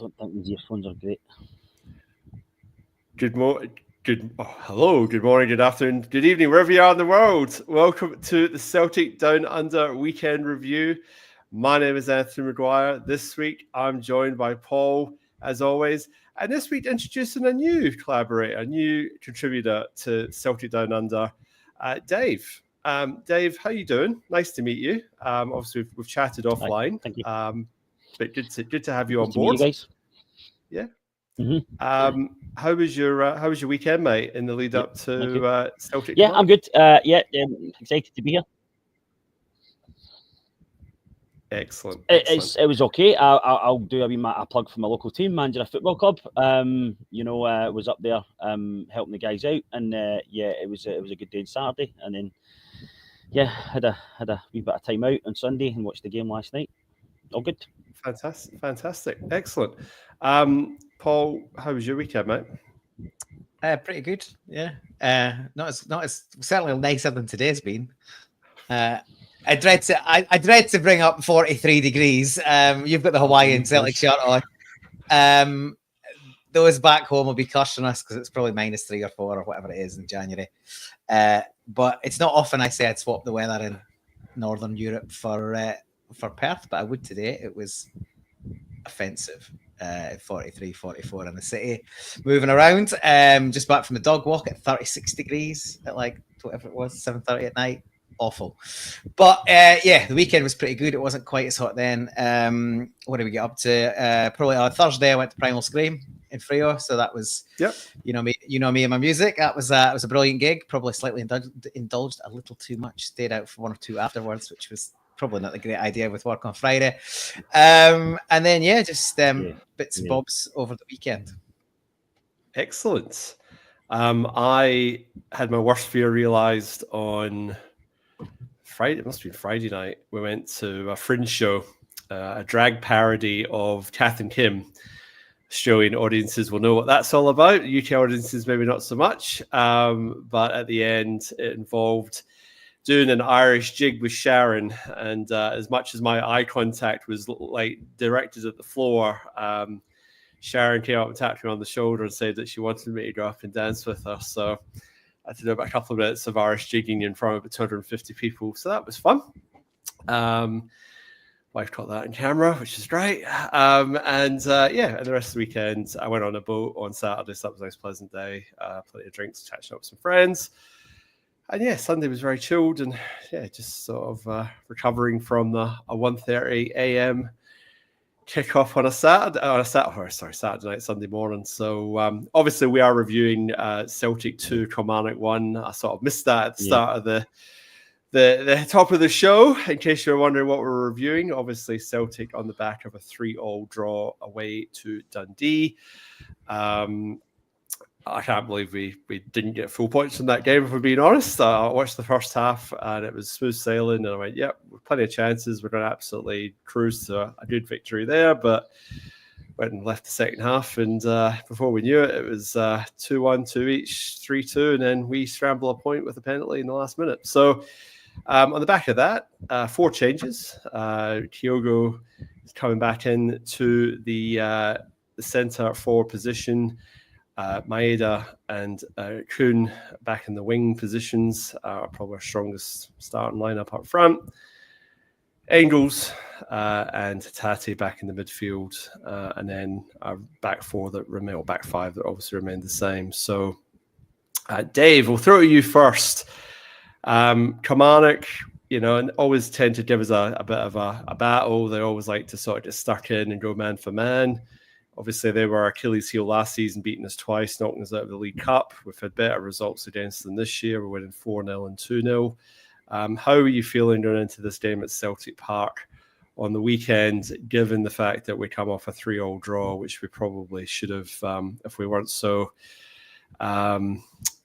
don't think these earphones are great. Hello, good morning, good afternoon, good evening, wherever you are in the world. Welcome to the Celtic Down Under weekend review. My name is Anthony Maguire. This week, I'm joined by Paul, as always. And this week, introducing a new collaborator, a new contributor to Celtic Down Under, Dave. Dave, how you doing? Nice to meet you. Obviously, we've chatted offline. Thank you. But good to have you on Nice board. To meet you Yeah. guys. Mm-hmm. How was your weekend, mate? In the lead up to Celtic? Yeah, I'm good. Excited to be here. Excellent. It was okay. I'll do a plug for my local team, Mandurah Football Club. Was up there helping the guys out, and it was a good day on Saturday, and then had a wee bit of time out on Sunday and watched the game last night. All good. Fantastic. Excellent. Paul, how was your weekend, mate? Pretty good. Yeah. Not as certainly nicer than today's been. I dread to bring up 43 degrees. You've got the Hawaiian Celtic shirt on. Those back home will be cursing us because it's probably -3 or 4 or whatever it is in January. But it's not often I say I'd swap the weather in Northern Europe for Perth, but I would today. It was offensive. 43, 44 in the city. Moving around. Just back from the dog walk at 36 degrees at like whatever it was, 7:30 at night. Awful. But the weekend was pretty good. It wasn't quite as hot then. What did we get up to? Probably on Thursday I went to Primal Scream in Freo, so that was you know me and my music. That was a brilliant gig. Probably slightly indulged a little too much. Stayed out for 1 or 2 afterwards, which was probably not a great idea with work on Friday. And then bits and bobs over the weekend. Excellent. I had my worst fear realised on Friday. It must have been Friday night. We went to a fringe show, a drag parody of Kath and Kim. Australian audiences will know what that's all about. UK audiences maybe not so much. But at the end, it involved doing an Irish jig with Sharon, and as much as my eye contact was like directed at the floor, Sharon came up and tapped me on the shoulder and said that she wanted me to go up and dance with her. So I had to do about a couple of minutes of Irish jigging in front of about 250 people. So that was fun. Wife caught that on camera, which is great. And the rest of the weekend, I went on a boat on Saturday, so that was a nice, pleasant day. Plenty of drinks, catching up with some friends. And Sunday was very chilled and just sort of recovering from a 1:30 a.m. kickoff on Saturday night, Sunday morning. So obviously we are reviewing Celtic 2, Kilmarnock 1. I sort of missed that at the start of the top of the show. In case you're wondering what we're reviewing, obviously Celtic on the back of a 3-3 draw away to Dundee. I can't believe we didn't get full points from that game, if we're being honest. I watched the first half and it was smooth sailing, and I went, plenty of chances. We're going to absolutely cruise to a good victory there, but went and left the second half, and before we knew it, it was 2-1, 2 each, 3-2, and then we scramble a point with a penalty in the last minute. So on the back of that, 4 changes. Kyogo is coming back in to the centre forward position. Maeda and Kuhn back in the wing positions are probably our strongest starting lineup up front. Engels and Tati back in the midfield, and then our back 4 that remain, or back 5 that obviously remain the same. So, Dave, we'll throw to you first. Kilmarnock, and always tend to give us a bit of a battle. They always like to sort of get stuck in and go man for man. Obviously, they were Achilles' heel last season, beating us twice, knocking us out of the League Cup. We've had better results against them this year. We're winning 4-0 and 2-0. How are you feeling going into this game at Celtic Park on the weekend, given the fact that we come off a 3-3 draw, which we probably should have, if we weren't so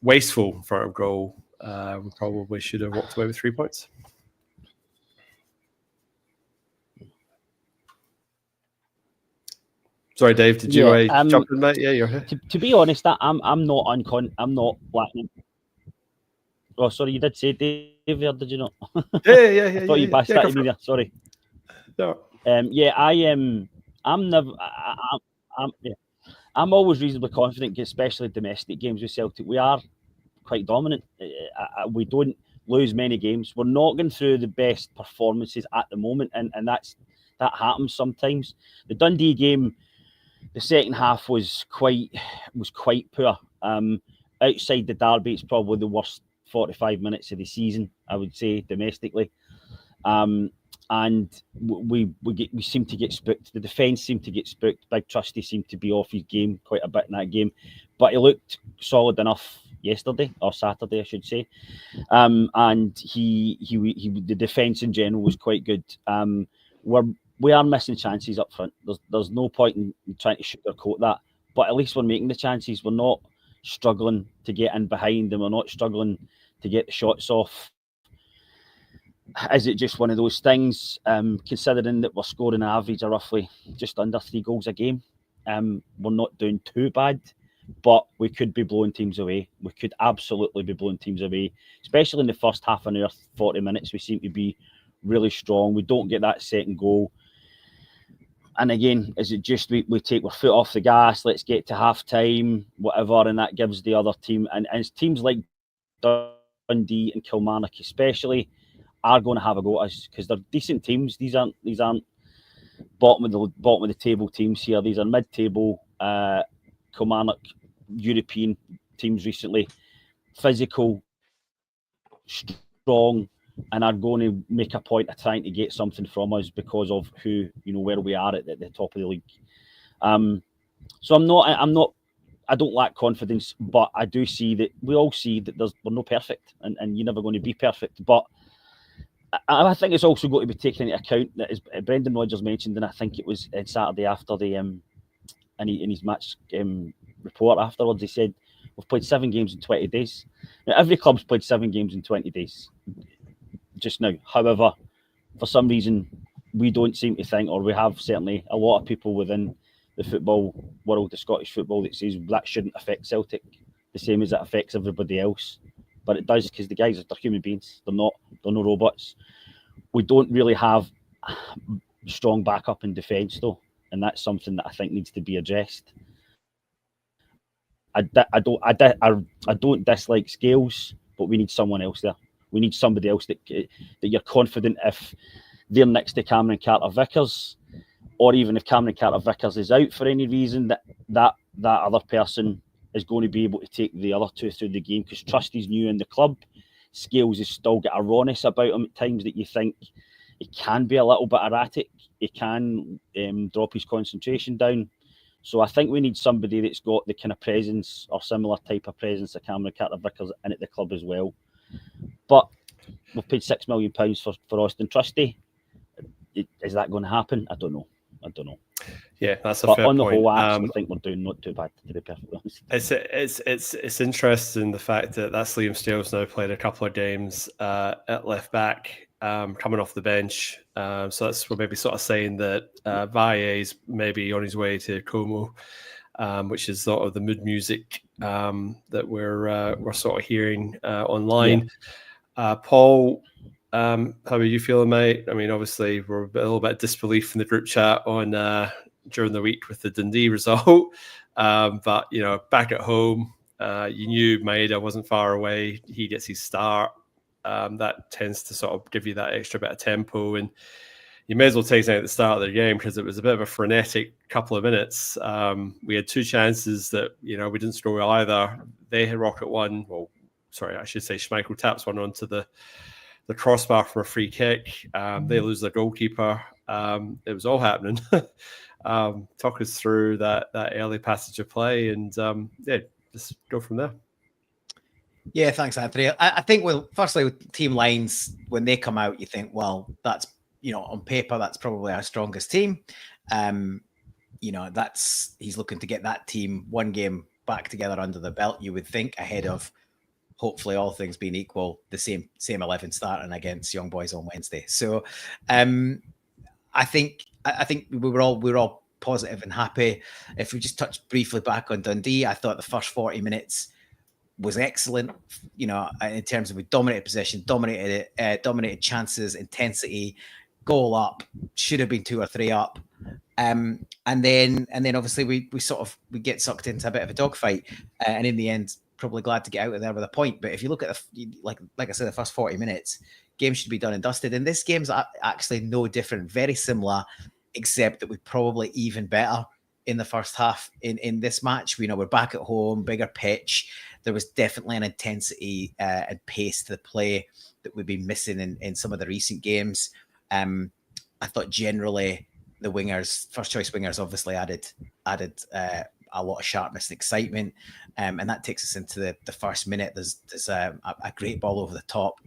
wasteful for our goal, we probably should have walked away with 3 points? Sorry, Dave. Did you jump in, mate? Yeah, you're here. To be honest, I'm not lacking. Oh, sorry, you did say Dave there, did you not? Yeah. I thought you bashed that at me there. Sorry. No. I am. I'm never. I'm always reasonably confident, especially domestic games with Celtic. We are quite dominant. We don't lose many games. We're not going through the best performances at the moment, and that happens sometimes. The Dundee game, the second half was quite poor. Outside the derby, it's probably the worst 45 minutes of the season, I would say, domestically. And we seem to get spooked. The defence seemed to get spooked. Big Trusty seemed to be off his game quite a bit in that game, but he looked solid enough yesterday, or Saturday, I should say. And the defence in general was quite good. We are missing chances up front. There's no point in trying to sugarcoat that, but at least we're making the chances. We're not struggling to get in behind them. We're not struggling to get the shots off. Is it just one of those things, considering that we're scoring an average of roughly just under 3 goals a game? We're not doing too bad, but we could be blowing teams away. We could absolutely be blowing teams away, especially in the first half an hour, 40 minutes. We seem to be really strong. We don't get that second goal. And again, is it just we take our foot off the gas, let's get to half time, whatever, and that gives the other team, and teams like Dundee and Kilmarnock especially, are going to have a go at us because they're decent teams. These aren't bottom of the table teams here. These are mid-table. Kilmarnock, European teams recently, physical, strong, and are going to make a point of trying to get something from us because of where we are at the top of the league. So I don't lack confidence, but I do see that we all see that we're not perfect, and you're never going to be perfect. But I think it's also got to be taken into account that, as Brendan Rodgers mentioned, and I think it was Saturday after in his match report afterwards, he said, we've played 7 games in 20 days. Now, every club's played 7 games in 20 days just now. However, for some reason, we don't seem to think, or we have certainly a lot of people within the football world, the Scottish football, that says that shouldn't affect Celtic the same as it affects everybody else. But it does, because the guys are human beings. They're no robots. We don't really have strong backup in defence, though, and that's something that I think needs to be addressed. I don't dislike Scales, but we need someone else there. We need somebody else that you're confident if they're next to Cameron Carter-Vickers, or even if Cameron Carter-Vickers is out for any reason, that other person is going to be able to take the other two through the game, because Trusty's new in the club. Scales has still got a rawness about him at times that you think he can be a little bit erratic. He can drop his concentration down. So I think we need somebody that's got the kind of presence or similar type of presence that Cameron Carter-Vickers in at the club as well. But we've paid £6 million for Austin Trusty. Is that going to happen? I don't know. Yeah, that's a fair point. On the whole, I actually think we're doing not too bad, to be perfectly honest. It's interesting, the fact that that's Liam Scales now played a couple of games at left back, coming off the bench. So that's, we're maybe sort of saying that Valle is maybe on his way to Como, which is sort of the mood music that we're sort of hearing online. Yeah. Paul, how are you feeling, mate? I mean, obviously we're a little bit of disbelief in the group chat on during the week with the Dundee result, but back at home, you knew Maeda wasn't far away. He gets his start. That tends to sort of give you that extra bit of tempo, and you may as well take it at the start of the game because it was a bit of a frenetic couple of minutes. We had 2 chances that we didn't score either. They had rocket one. Well, sorry, I should say Schmeichel taps one onto the crossbar for a free kick. They lose their goalkeeper. It was all happening. Talk us through that early passage of play, and just go from there. Yeah, thanks, Anthony. I think, firstly, with team lines, when they come out, you think, well, that's, on paper, that's probably our strongest team. He's looking to get that team one game back together under the belt, you would think, ahead of, hopefully, all things being equal, the same 11 starting against Young Boys on Wednesday. So, I think we were all positive and happy. If we just touch briefly back on Dundee, I thought the first 40 minutes was excellent. In terms of we dominated possession, dominated chances, intensity, goal up, should have been 2 or 3 up, And then obviously we get sucked into a bit of a dogfight, and in the end, probably glad to get out of there with a point. But if you look at like I said, the first 40 minutes, game should be done and dusted. And this game's actually no different, very similar, except that we probably even better in the first half in this match. We're back at home, bigger pitch. There was definitely an intensity and pace to the play that we've been missing in some of the recent games. I thought generally the wingers, first choice wingers, obviously added a lot of sharpness and excitement, and that takes us into the first minute. There's a great ball over the top,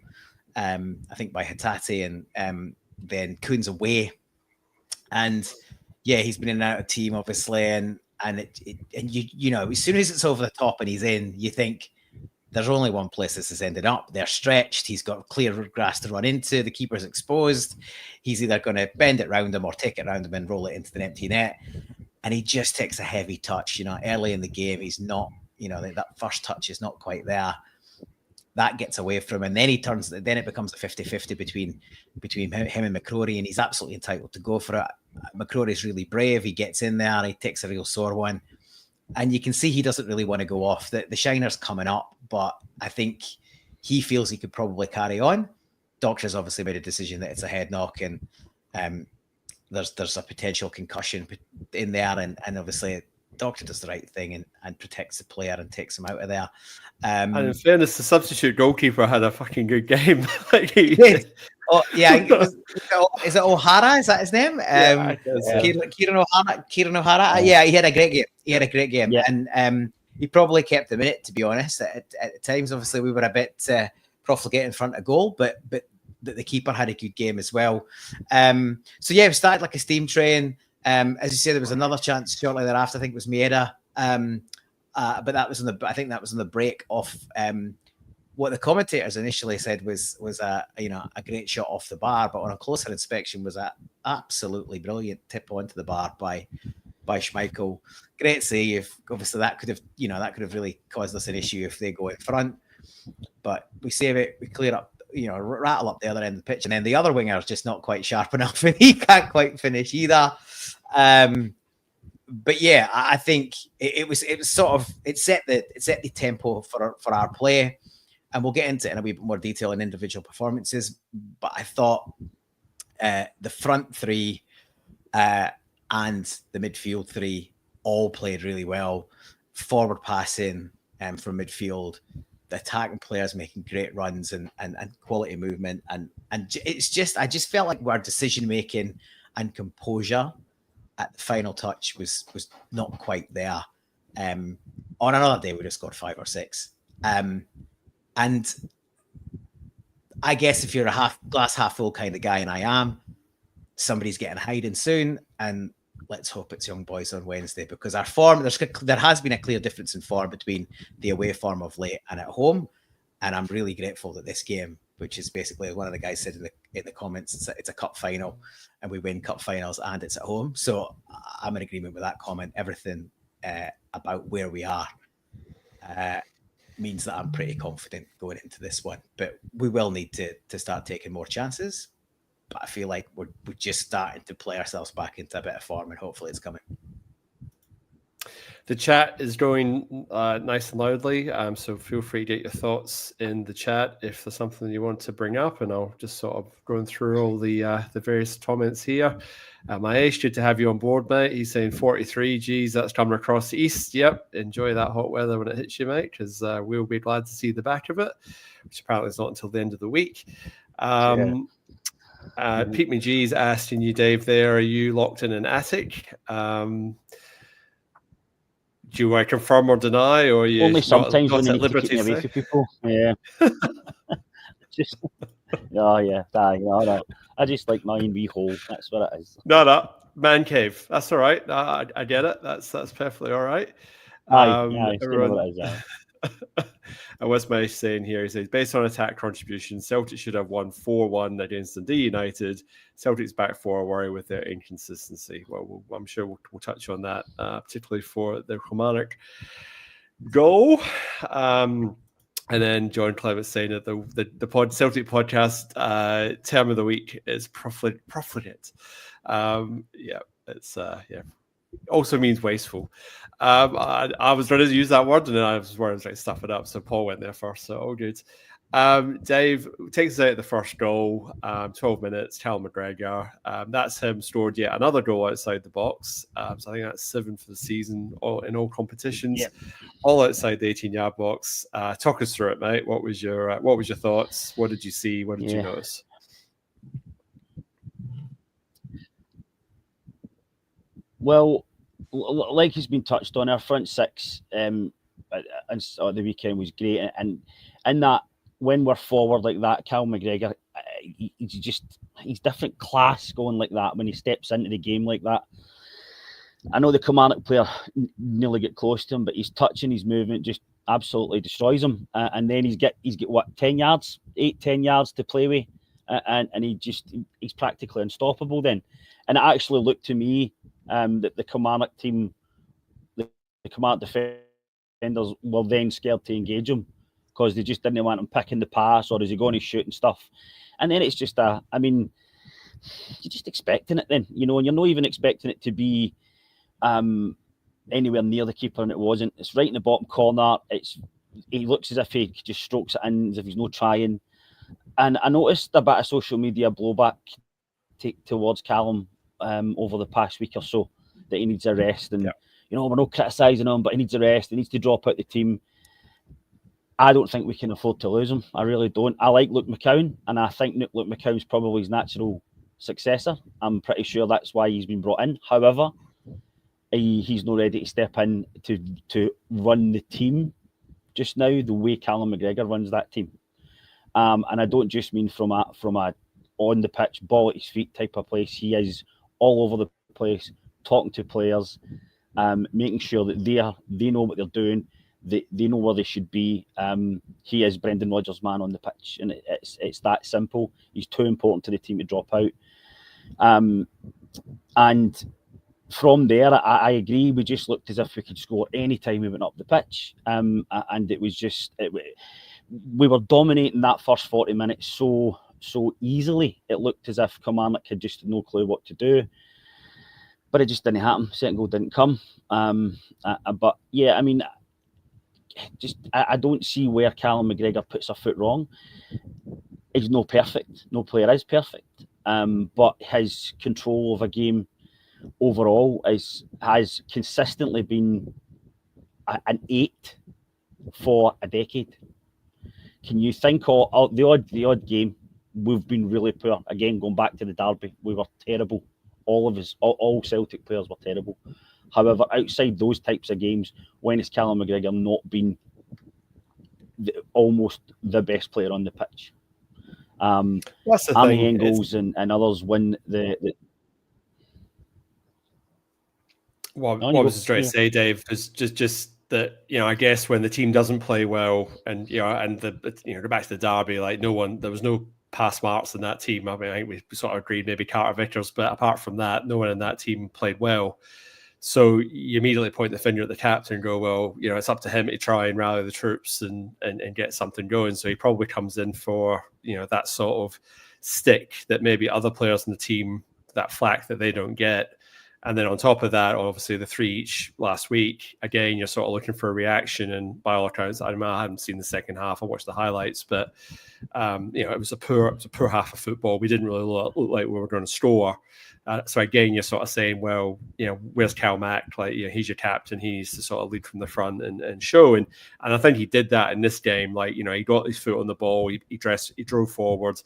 I think by Hatate, and then Kuhn's away, and yeah, he's been in and out of team obviously, and you know, as soon as it's over the top and he's in, you think there's only one place this has ended up. They're stretched. He's got clear grass to run into. The keeper's exposed. He's either going to bend it round him or take it round him and roll it into the empty net. And he just takes a heavy touch. Early in the game, he's not, that first touch is not quite there. That gets away from him. And then then it becomes a 50-50 between him and McCrory, and he's absolutely entitled to go for it. McCrory's really brave. He gets in there. He takes a real sore one. And you can see he doesn't really want to go off. The shiner's coming up, but I think he feels he could probably carry on. Doctor's obviously made a decision that it's a head knock, and there's a potential concussion in there, and obviously Doctor does the right thing and protects the player and takes him out of there. And in fairness, the substitute goalkeeper had a fucking good game. Oh yeah, is it O'Hara? Is that his name? Kieran O'Hara. Yeah, he had a great game. Yeah. And he probably kept the minute, to be honest. At times, obviously, we were a bit profligate in front of goal, but the keeper had a good game as well. So yeah, we started like a steam train. As you say, there was another chance shortly thereafter. I think it was Miera, but that was on the break off. What the commentators initially said was a great shot off the bar, but on a closer inspection was a absolutely brilliant tip onto the bar by Schmeichel. Great save. Obviously, that could have really caused us an issue if they go in front, but we save it. We clear up, rattle up the other end of the pitch, and then the other winger is just not quite sharp enough, and he can't quite finish either. But yeah, I think it set the tempo for our play. And we'll get into it in a wee bit more detail in individual performances. But I thought the front three and the midfield three all played really well. Forward passing from midfield, the attacking players making great runs and quality movement. And it's just, I just felt like our decision making and composure at the final touch was not quite there. On another day, we just scored 5 or 6. And I guess if you're a glass half full kind of guy, and I am, somebody's getting hiding soon, and let's hope it's young boys on Wednesday, because our form, there has been a clear difference in form between the away form of late and at home, and I'm really grateful that this game, which is basically, as one of the guys said in the comments, it's a cup final, and we win cup finals, and it's at home. So I'm in agreement with that comment. Everything about where we are means that I'm pretty confident going into this one, but we will need to start taking more chances. But I feel like we're just starting to play ourselves back into a bit of form, and hopefully it's coming. The chat is going nice and loudly, so feel free to get your thoughts in the chat if there's something you want to bring up, and I'll just sort of going through all the various comments here. Maesh, good to have you on board, mate. He's saying 43, geez, that's coming across the east. Yep, enjoy that hot weather when it hits you, mate, because we'll be glad to see the back of it, which apparently is not until the end of the week. Pete McGee's asking you, Dave, there, are you locked in an attic? Do you want to confirm or deny, or you only sometimes when you need liberty to keep me away from people? Yeah, just I just like my own wee hole. That's what it is. No, man cave. That's all right. I get it. That's perfectly all right. Everyone... And what's my saying here? He says, based on attack contribution, Celtic should have won 4-1 against Dundee United. Celtic's back four worry with their inconsistency. Well, I'm sure we'll touch on that, particularly for the Kilmarnock goal. And then John Clement saying that the Celtic podcast term of the week is profligate. Yeah, it's also means wasteful. I was ready to use that word, and then I was worried to stuff it up. So Paul went there first, so all good. Dave takes us out of the first goal, 12 minutes, Callum McGregor. That's him scored yet another goal outside the box. So I think that's 7 for the season in all competitions, all outside the 18-yard box. Talk us through it, mate. What was your thoughts? What did you see? What did you notice? Well, like it's been touched on, our front six and the weekend was great, and that when we're forward like that, Cal McGregor, he's different class going like that when he steps into the game like that. I know the Kilmarnock player nearly get close to him, but his touch and his movement just absolutely destroys him. And then he's got what, 10 yards to play with, and he's practically unstoppable then. And it actually looked to me that the Kilmarnock team, the Kilmarnock defenders were then scared to engage him because they just didn't want him picking the pass, or is he going to shoot and stuff. And then it's just you're just expecting it then, and you're not even expecting it to be anywhere near the keeper, and it wasn't. It's right in the bottom corner. He looks as if he just strokes it in, as if he's not trying. And I noticed a bit of social media blowback towards Callum over the past week or so, that he needs a rest, and we're not criticising him, but he needs a rest. He needs to drop out the team. I don't think we can afford to lose him. I really don't. I like Luke McCowan, and I think Luke McCowan's probably his natural successor. I'm pretty sure that's why he's been brought in. However, he's not ready to step in to run the team just now the way Callum McGregor runs that team. And I don't just mean from a on the pitch, ball at his feet type of place. He is all over the place, talking to players, making sure that they know what they're doing. They know where they should be. He is Brendan Rodgers' man on the pitch, and it's that simple. He's too important to the team to drop out. And from there, I agree. We just looked as if we could score any time we went up the pitch, and it was just we were dominating that first 40 minutes so easily. It looked as if Kilmarnock had just no clue what to do, but it just didn't happen. Second goal didn't come. But yeah, I don't see where Callum McGregor puts a foot wrong. He's no perfect. No player is perfect. But his control of a game overall has consistently been an 8 for a decade. Can you think of the odd game we've been really poor? Again, going back to the derby, we were terrible. All of us, all Celtic players were terrible. However, outside those types of games, when has Callum McGregor not been almost the best player on the pitch? That's the Army thing. Engels and others win the What I was just trying to say, Dave, is just that, I guess when the team doesn't play well, and go back to the derby, like there was no pass marks in that team. I think we sort of agreed maybe Carter Vickers, but apart from that, no one in that team played well. So you immediately point the finger at the captain and go, well, it's up to him to try and rally the troops and get something going. So he probably comes in for, that sort of stick that maybe other players in the team, that flack that they don't get. And then on top of that, obviously the 3 each last week, again, you're sort of looking for a reaction. And by all accounts, I haven't seen the second half. I watched the highlights, but it was a poor half of football. We didn't really look like we were going to score. So again, you're sort of saying, well, where's Cal Mack? Like, he's your captain. He needs to sort of lead from the front and show. And I think he did that in this game. Like, he got his foot on the ball. He drove forward.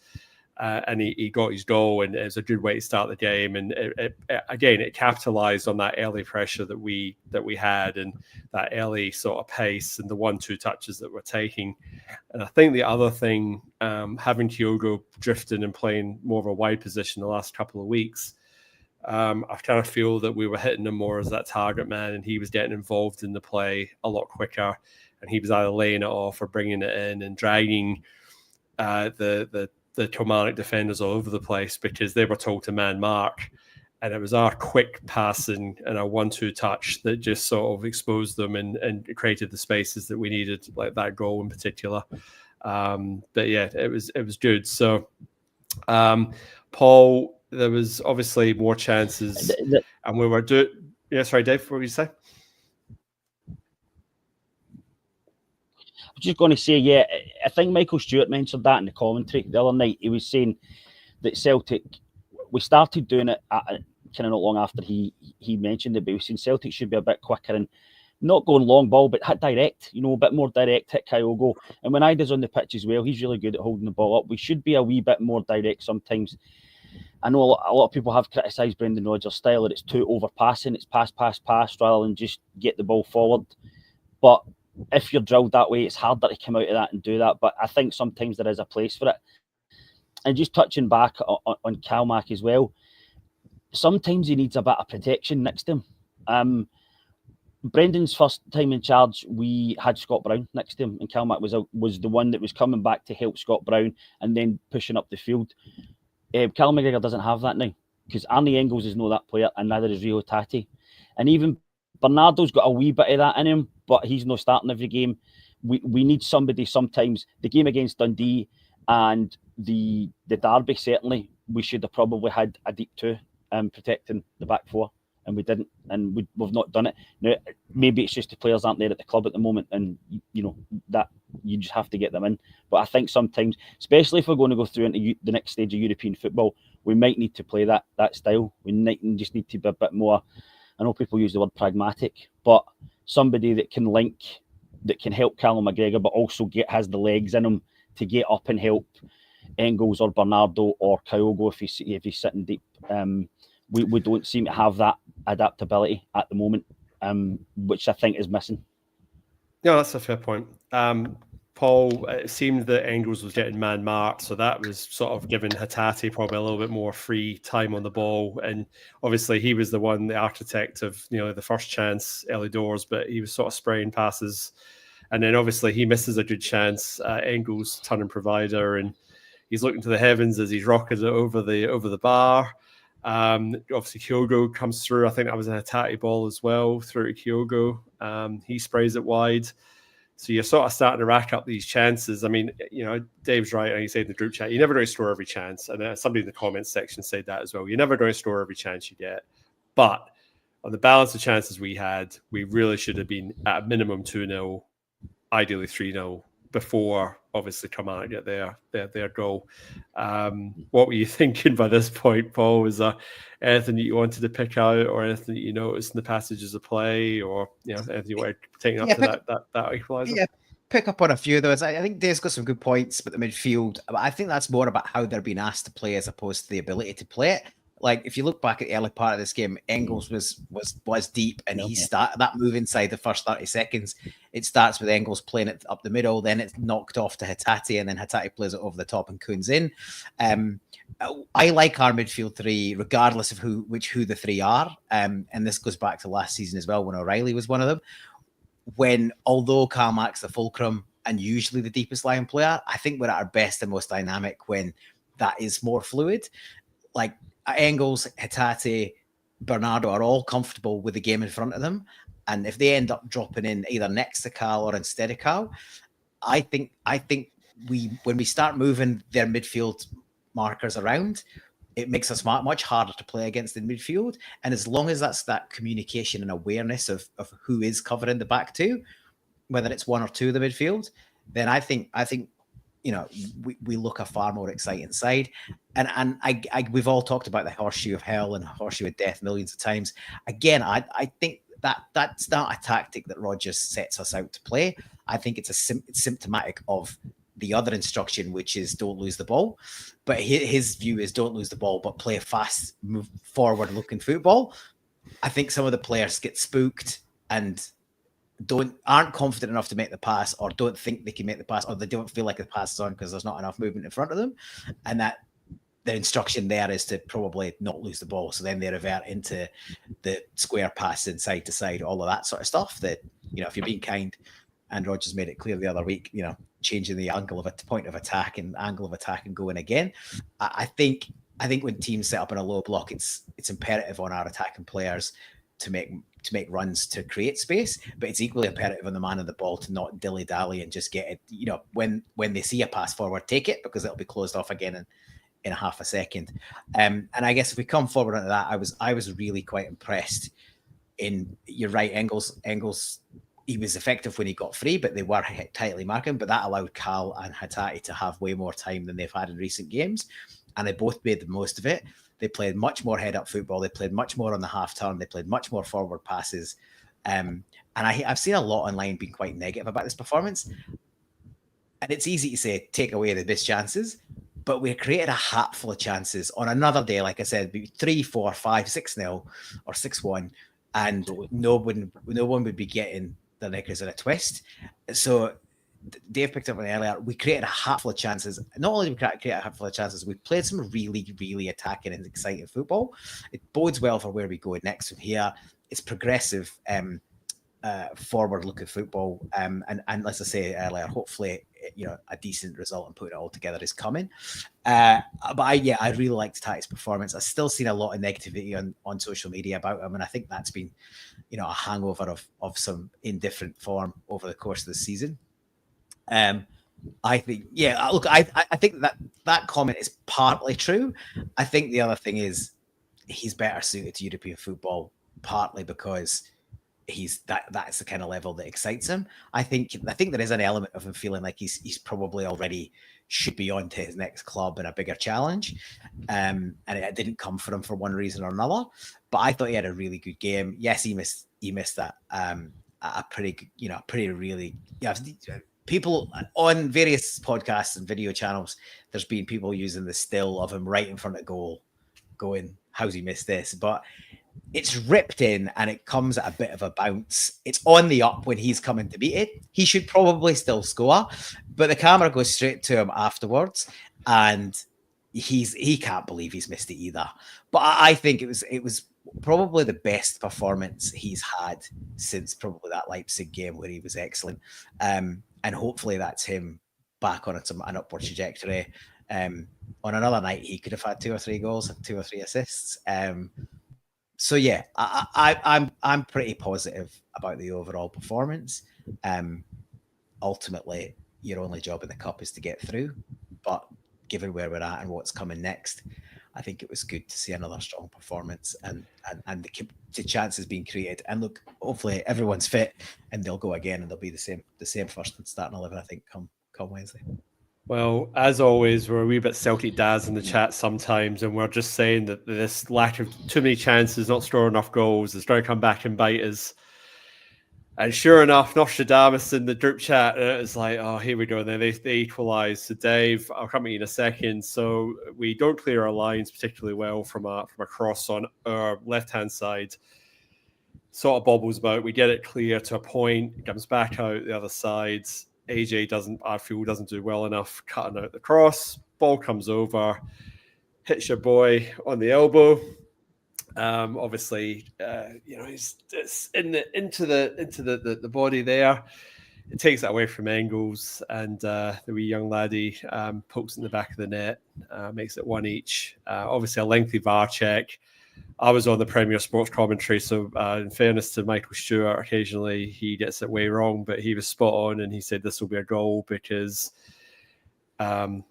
And he got his goal, and it was a good way to start the game. And it capitalized on that early pressure that we had, and that early sort of pace and the 1-2 touches that we're taking. And I think the other thing, having Kyogo drifting and playing more of a wide position the last couple of weeks, I kind of feel that we were hitting him more as that target man, and he was getting involved in the play a lot quicker, and he was either laying it off or bringing it in and dragging the Kilmarnock defenders all over the place because they were told to man mark, and it was our quick passing and our 1-2 touch that just sort of exposed them and created the spaces that we needed, like that goal in particular. But yeah, it was good. So, Paul, there was obviously more chances, and we were doing. Yeah, sorry, Dave. What were you say? I'm just going to say, yeah, I think Michael Stewart mentioned that in the commentary the other night. He was saying that Celtic, we started doing it kind of not long after he mentioned it, but he was saying Celtic should be a bit quicker and not going long ball, but hit direct, a bit more direct, hit Kyogo. And when Ida's on the pitch as well, he's really good at holding the ball up. We should be a wee bit more direct sometimes. I know a lot of people have criticised Brendan Rodgers' style, that it's too overpassing, it's pass, rather than just get the ball forward. But if you're drilled that way, it's harder to come out of that and do that. But I think sometimes there is a place for it. And just touching back on Kilmarnock as well, sometimes he needs a bit of protection next to him. Brendan's first time in charge, we had Scott Brown next to him, and Kilmarnock was the one that was coming back to help Scott Brown and then pushing up the field. Callum McGregor doesn't have that now, because Arnie Engels is not that player, and neither is Rio Tati. And even Bernardo's got a wee bit of that in him, but he's not starting every game. We need somebody sometimes. The game against Dundee and the derby, certainly, we should have probably had a deep two protecting the back four, and we didn't, and we've not done it. Now, maybe it's just the players aren't there at the club at the moment, and that you just have to get them in. But I think sometimes, especially if we're going to go through into the next stage of European football, we might need to play that style. We just need to be a bit more, I know people use the word pragmatic, but somebody that can link, that can help Callum McGregor, but also has the legs in him to get up and help Engels or Bernardo or Kyogo if he's sitting deep. We don't seem to have that adaptability at the moment, which I think is missing. Yeah, that's a fair point. Paul, it seemed that Engels was getting man-marked, so that was sort of giving Hatate probably a little bit more free time on the ball. And obviously he was the architect of, the first chance early doors, but he was sort of spraying passes. And then obviously he misses a good chance, Engels turning provider, and he's looking to the heavens as he's rocking it over the bar. Obviously Kyogo comes through. I think that was a Hatate ball as well through to Kyogo. He sprays it wide. So you're sort of starting to rack up these chances. I mean, Dave's right, and he said in the group chat, you're never going to score every chance. And somebody in the comments section said that as well. You're never going to score every chance you get. But on the balance of chances we had, we really should have been at a minimum 2-0, ideally 3-0, before obviously Kilmarnock get their goal. What were you thinking by this point, Paul? Was there anything that you wanted to pick out, or anything that you noticed in the passages of play, or anything you wanted taking up to that equaliser? Yeah, pick up on a few of those. I think Dave's got some good points about the midfield. But I think that's more about how they're being asked to play as opposed to the ability to play it. Like, if you look back at the early part of this game, Engels was deep, and he started that move inside the first 30 seconds. It starts with Engels playing it up the middle, then it's knocked off to Hatate, and then Hatate plays it over the top and Kuhn's in. I like our midfield three, regardless of who the three are. And this goes back to last season as well, when O'Reilly was one of them. Although Kilmarnock's the fulcrum and usually the deepest line player, I think we're at our best and most dynamic when that is more fluid. Like, Engels, Hatate, Bernardo are all comfortable with the game in front of them. And if they end up dropping in either next to Cal or instead of Cal, I think when we start moving their midfield markers around, it makes us much harder to play against in midfield. And as long as that's that communication and awareness of who is covering the back two, whether it's one or two of the midfield, then I think we look a far more exciting side. And we've all talked about the horseshoe of hell and horseshoe of death millions of times. Again, I think that's not a tactic that Rodgers sets us out to play. I think it's symptomatic of the other instruction, which is don't lose the ball. But his view is don't lose the ball, but play fast, move forward-looking football. I think some of the players get spooked and aren't confident enough to make the pass, or don't think they can make the pass, or they don't feel like the pass is on because there's not enough movement in front of them. And that the instruction there is to probably not lose the ball. So then they revert into the square passing side to side, all of that sort of stuff that, if you're being kind, and Rodgers made it clear the other week, changing the angle of a point of attack and angle of attack and going again. I think when teams set up in a low block, it's imperative on our attacking players to make runs to create space, but it's equally imperative on the man of the ball to not dilly-dally and just get it, when they see a pass forward, take it, because it'll be closed off again in a half a second. And I guess if we come forward onto that, I was really quite impressed. You're right, Engels, he was effective when he got free, but they were tightly marking. But that allowed Cal and Hatate to have way more time than they've had in recent games, and they both made the most of it. They played much more head-up football. They played much more on the half-turn. They played much more forward passes. And I've seen a lot online being quite negative about this performance. And it's easy to say, take away the missed chances, but we created a hatful of chances on another day. Like I said, 3, 4, 5, 6-0 or 6-1, and no one would be getting the knickers in a twist. So Dave picked up on it earlier. We created a hatful of chances. Not only did we create a hatful of chances, we played some really, really attacking and exciting football. It bodes well for where we go next from here. It's progressive, forward-looking football. And as I say earlier, hopefully, a decent result and putting it all together is coming. But I really liked Tati's performance. I've still seen a lot of negativity on social media about him, and I think that's been, a hangover of some indifferent form over the course of the season. I think, look, I think that comment is partly true. I think the other thing is he's better suited to European football, partly because that's the kind of level that excites him. I think there is an element of him feeling like he's probably already should be on to his next club and a bigger challenge. And it didn't come for him for one reason or another. But I thought he had a really good game. Yes, he missed that people on various podcasts and video channels, there's been people using the still of him right in front of goal going, how's he missed this? But it's ripped in and it comes at a bit of a bounce. It's on the up when he's coming to beat it. He should probably still score, but the camera goes straight to him afterwards and he can't believe he's missed it either. But I think it was probably the best performance he's had since probably that Leipzig game where he was excellent. And hopefully that's him back on an upward trajectory. On another night, he could have had 2 or 3 goals and 2 or 3 assists. So yeah, I'm pretty positive about the overall performance. Ultimately, your only job in the cup is to get through. But given where we're at and what's coming next, I think it was good to see another strong performance and the chances being created. And look, hopefully everyone's fit and they'll go again and they'll be the same first and starting 11, I think, come Wednesday. Well, as always, we're a wee bit Celtic Daz in the chat sometimes, and we're just saying that this lack of too many chances, not scoring enough goals, is going to come back and bite us. And sure enough, Nostradamus in the group chat is like, oh, here we go. And then they equalise. So, Dave, I'll come to you in a second. So we don't clear our lines particularly well from a cross on our left-hand side. Sort of bobbles about. We get it clear to a point. It comes back out the other side. AJ doesn't do well enough cutting out the cross. Ball comes over, hits your boy on the elbow. Obviously, it's into the body there. It takes that away from Engels, and the wee young laddie pokes in the back of the net, makes it 1 each. Obviously, a lengthy VAR check. I was on the Premier Sports commentary, so in fairness to Michael Stewart, occasionally he gets it way wrong, but he was spot on, and he said this will be a goal because the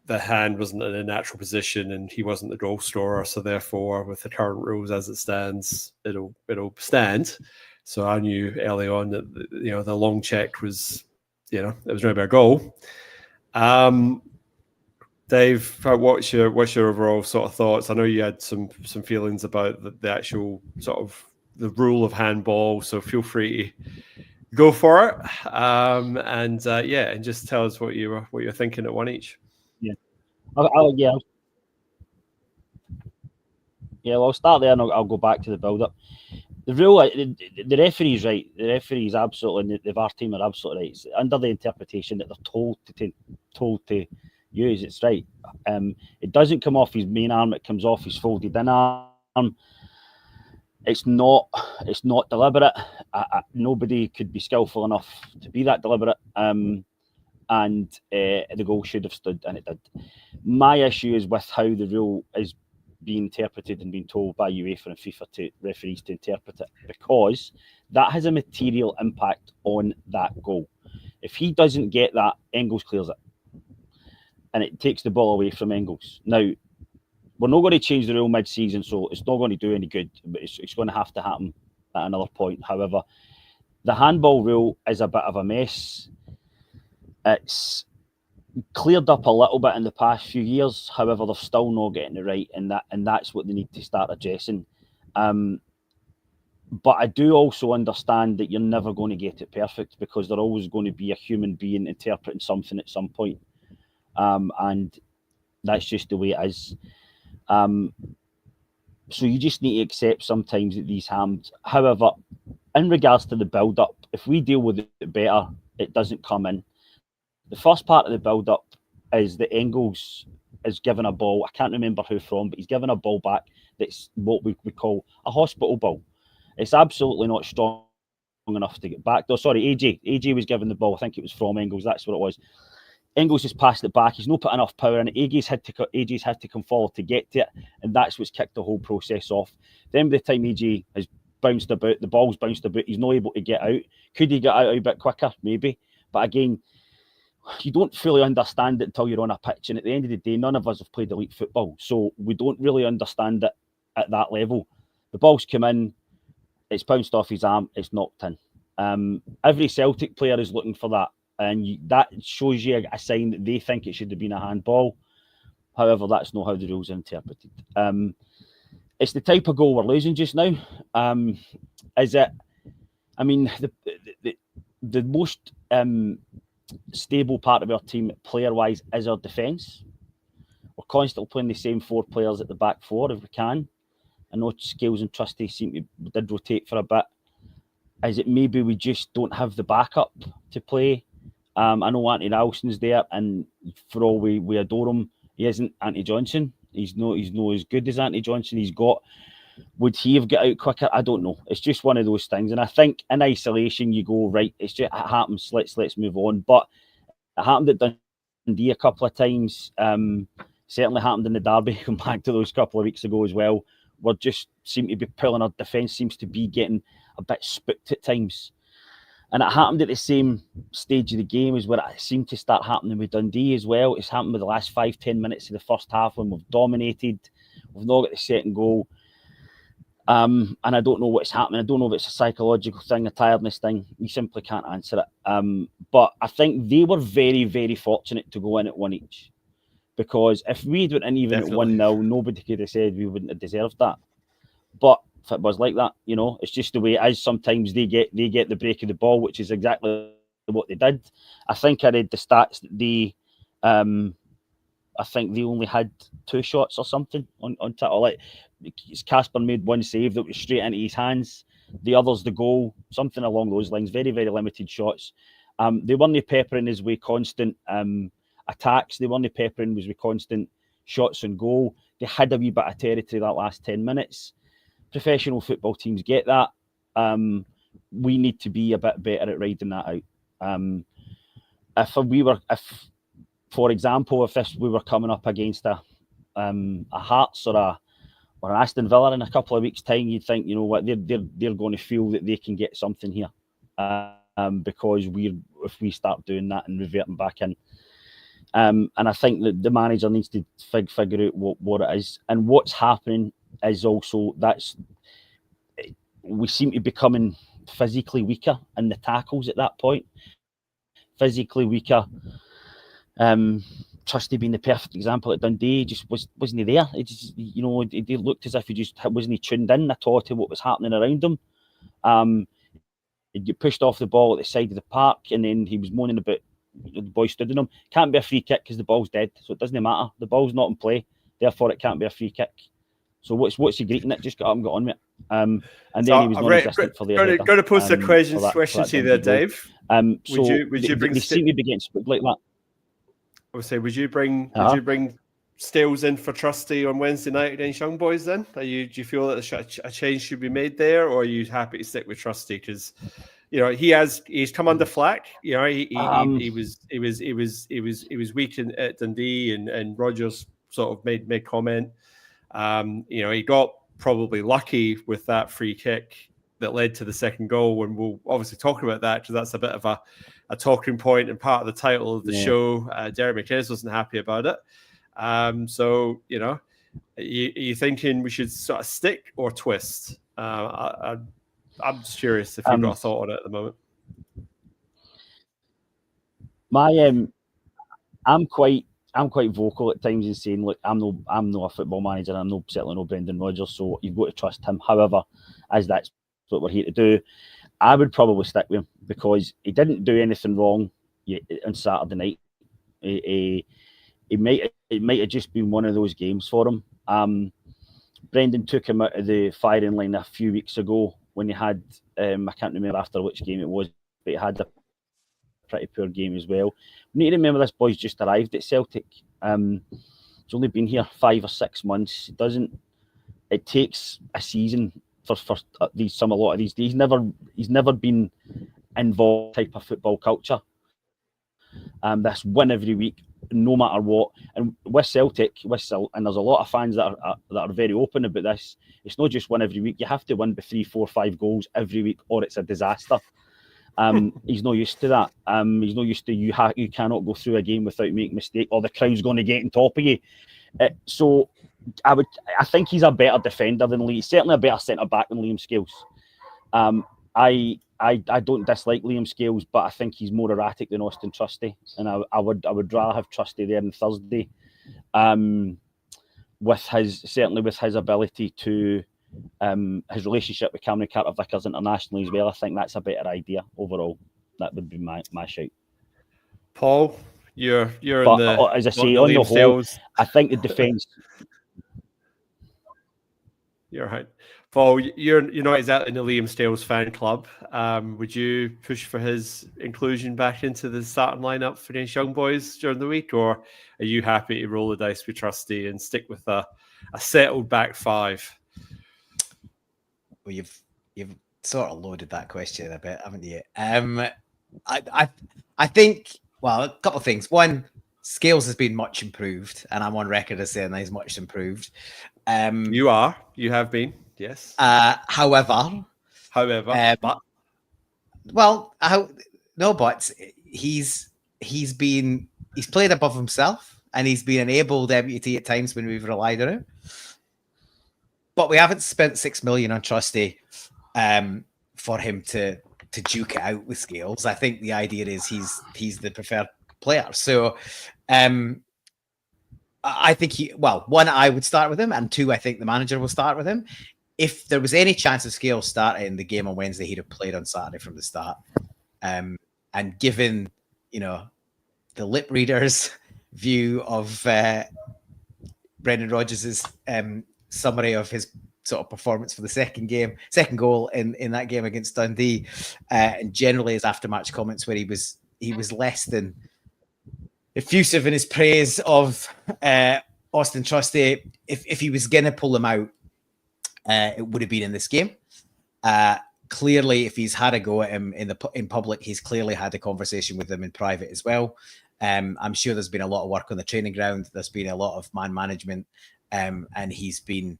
hand wasn't in a natural position and he wasn't the goal scorer. So therefore, with the current rules as it stands, it'll stand. So I knew early on that the long check was, it was going to be a goal. Dave, what's your overall sort of thoughts? I know you had some feelings about the actual sort of the rule of handball, so feel free to go for it. And just tell us what you're thinking at 1 each. Yeah. I'll start there and I'll go back to the build-up. The rule, the referee's right. The referee's absolutely, and the VAR team are absolutely right. It's under the interpretation that they're told to use. It's right. It doesn't come off his main arm. It comes off his folded in arm. It's not deliberate. Nobody could be skillful enough to be that deliberate. And the goal should have stood, and it did. My issue is with how the rule is being interpreted and being told by UEFA and FIFA to referees to interpret it, because that has a material impact on that goal. If he doesn't get that, Engels clears it. and it takes the ball away from Engels. Now, we're not going to change the rule mid-season, so it's not going to do any good, but it's going to have to happen at another point. However, the handball rule is a bit of a mess. It's cleared up a little bit in the past few years. However, they're still not getting it right, and that's what they need to start addressing. But I do also understand that you're never going to get it perfect, because there's always going to be a human being interpreting something at some point. And that's just the way it is. So you just need to accept sometimes that these happen. However, in regards to the build-up, if we deal with it better, it doesn't come in. The first part of the build-up is that Engels is given a ball. I can't remember who from, but he's given a ball back that's what we call a hospital ball. It's absolutely not strong enough to get back. Oh, sorry, AJ was given the ball. I think it was from Engels. That's what it was. Engels just passed it back. He's not put enough power in it. AJ's had to come forward to get to it, and that's what's kicked the whole process off. Then by the time AJ has bounced about, the ball's bounced about, he's not able to get out. Could he get out a bit quicker? Maybe. But again, you don't fully understand it until you're on a pitch. And at the end of the day, none of us have played elite football, so we don't really understand it at that level. The ball's come in, it's bounced off his arm, it's knocked in. Every Celtic player is looking for that. And that shows you a sign that they think it should have been a handball. However, that's not how the rules are interpreted. It's the type of goal we're losing just now. Is it? I mean, the most stable part of our team, player-wise, is our defence. We're constantly playing the same 4 players at the back 4 if we can. I know Scales and Trusty did rotate for a bit. Is it maybe we just don't have the backup to play? I know Anthony Nelson's there, and for all we adore him, he isn't Anthony Johnson. He's not as good as Anthony Johnson. Would he have got out quicker? I don't know. It's just one of those things. And I think in isolation, you go, right, it happens, let's move on. But it happened at Dundee a couple of times. Certainly happened in the derby, come back to those couple of weeks ago as well. We just seem to be pulling, our defence seems to be getting a bit spooked at times. And it happened at the same stage of the game as where it seemed to start happening with Dundee as well. It's happened with the last 5-10 minutes of the first half when we've dominated. We've not got the second goal. And I don't know what's happening. I don't know if it's a psychological thing, a tiredness thing. We simply can't answer it. But I think they were very, very fortunate to go in at 1 each. Because if we'd went in even Definitely. at 1-0, nobody could have said we wouldn't have deserved that. But if it was like that, it's just the way it is. Sometimes they get the break of the ball, which is exactly what they did. I think I read the stats that I think they only had 2 shots or something on title. Like Casper made 1 save that was straight into his hands. The other's the goal, something along those lines. Very, very limited shots. They weren't peppering us with constant attacks. They weren't peppering us with constant shots on goal. They had a wee bit of territory that last 10 minutes. Professional football teams get that. We need to be a bit better at riding that out. If for example, we were coming up against a Hearts or an Aston Villa in a couple of weeks' time, you'd think, you know what, they're going to feel that they can get something here, because if we start doing that and reverting back in. And I think that the manager needs to figure out what it is. And what's happening is also we seem to be becoming physically weaker in the tackles at that point. Physically weaker. Trusty being the perfect example at Dundee, just wasn't he there? It just, it looked as if he just wasn't tuned in at all to what was happening around him. He'd get pushed off the ball at the side of the park, and then he was moaning about the boy stood in him. Can't be a free kick because the ball's dead, so it doesn't matter. The ball's not in play, therefore it can't be a free kick. So what's he greeting it? Just got up and got on with it. And then he was non-existent for the header. Going to pose a question to you there, Dave. Would you bring? They seem to be getting spooked like that. I would say, would you bring Stales in for Trusty on Wednesday night against Young Boys? Then, do you feel that a change should be made there, or are you happy to stick with Trusty because he's come under flack? He was weak at Dundee, and Rodgers sort of made comment. He got probably lucky with that free kick that led to the second goal, and we'll obviously talk about that because that's a bit of a talking point and part of the title of the show. Jeremy McInnes wasn't happy about it. So, you know, are you thinking we should sort of stick or twist? I'm just curious if you've got a thought on it at the moment. I'm quite vocal at times in saying, look, I'm no a football manager. I'm certainly no Brendan Rodgers, so you've got to trust him. However, as that's what we're here to do, I would probably stick with him because he didn't do anything wrong on Saturday night. It might have just been one of those games for him. Brendan took him out of the firing line a few weeks ago when he had, I can't remember after which game it was, but he had a pretty poor game as well. We need to remember this boy's just arrived at Celtic. He's only been here 5 or 6 months. It takes a season for a lot of these. He's never been involved type of football culture. This win every week, no matter what. And with Celtic, and there's a lot of fans that are very open about this. It's not just win every week. You have to win by 3, 4, 5 goals every week, or it's a disaster. He's not used to that. He's not used to you cannot go through a game without making a mistake, or the crowd's going to get on top of you. So I think he's a better defender than Lee. He's certainly a better centre back than Liam Scales. I don't dislike Liam Scales, but I think he's more erratic than Austin Trusty, and I would rather have Trusty there on Thursday. With his ability to his relationship with Cameron Carter-Vickers internationally as well, I think that's a better idea overall. That would be my shout. Paul, you're in the, as I say, on the whole, I think the defence. You're right, Paul. You're not exactly in the Liam Scales fan club. Would you push for his inclusion back into the starting lineup for these young boys during the week, or are you happy to roll the dice with Trusty and stick with a settled back five? Well, you've sort of loaded that question a bit, haven't you? I think, well, a couple of things. One, Scales has been much improved, and I'm on record as saying that he's much improved. You have been, yes. However, but he's played above himself, and he's been an able deputy at times when we've relied on him. But we haven't spent 6 million on Trusty for him to duke it out with Scales. I think the idea is he's the preferred player. So I think one, I would start with him, and two, I think the manager will start with him. If there was any chance of Scales starting the game on Wednesday, he'd have played on Saturday from the start. And given, the lip reader's view of Brendan Rodgers' summary of his sort of performance for the second goal in that game against Dundee, and generally his after-match comments where he was less than effusive in his praise of Austin Trusty. If he was going to pull him out, it would have been in this game. Clearly, if he's had a go at him in public, he's clearly had a conversation with him in private as well. I'm sure there's been a lot of work on the training ground. There's been a lot of man management, and he's been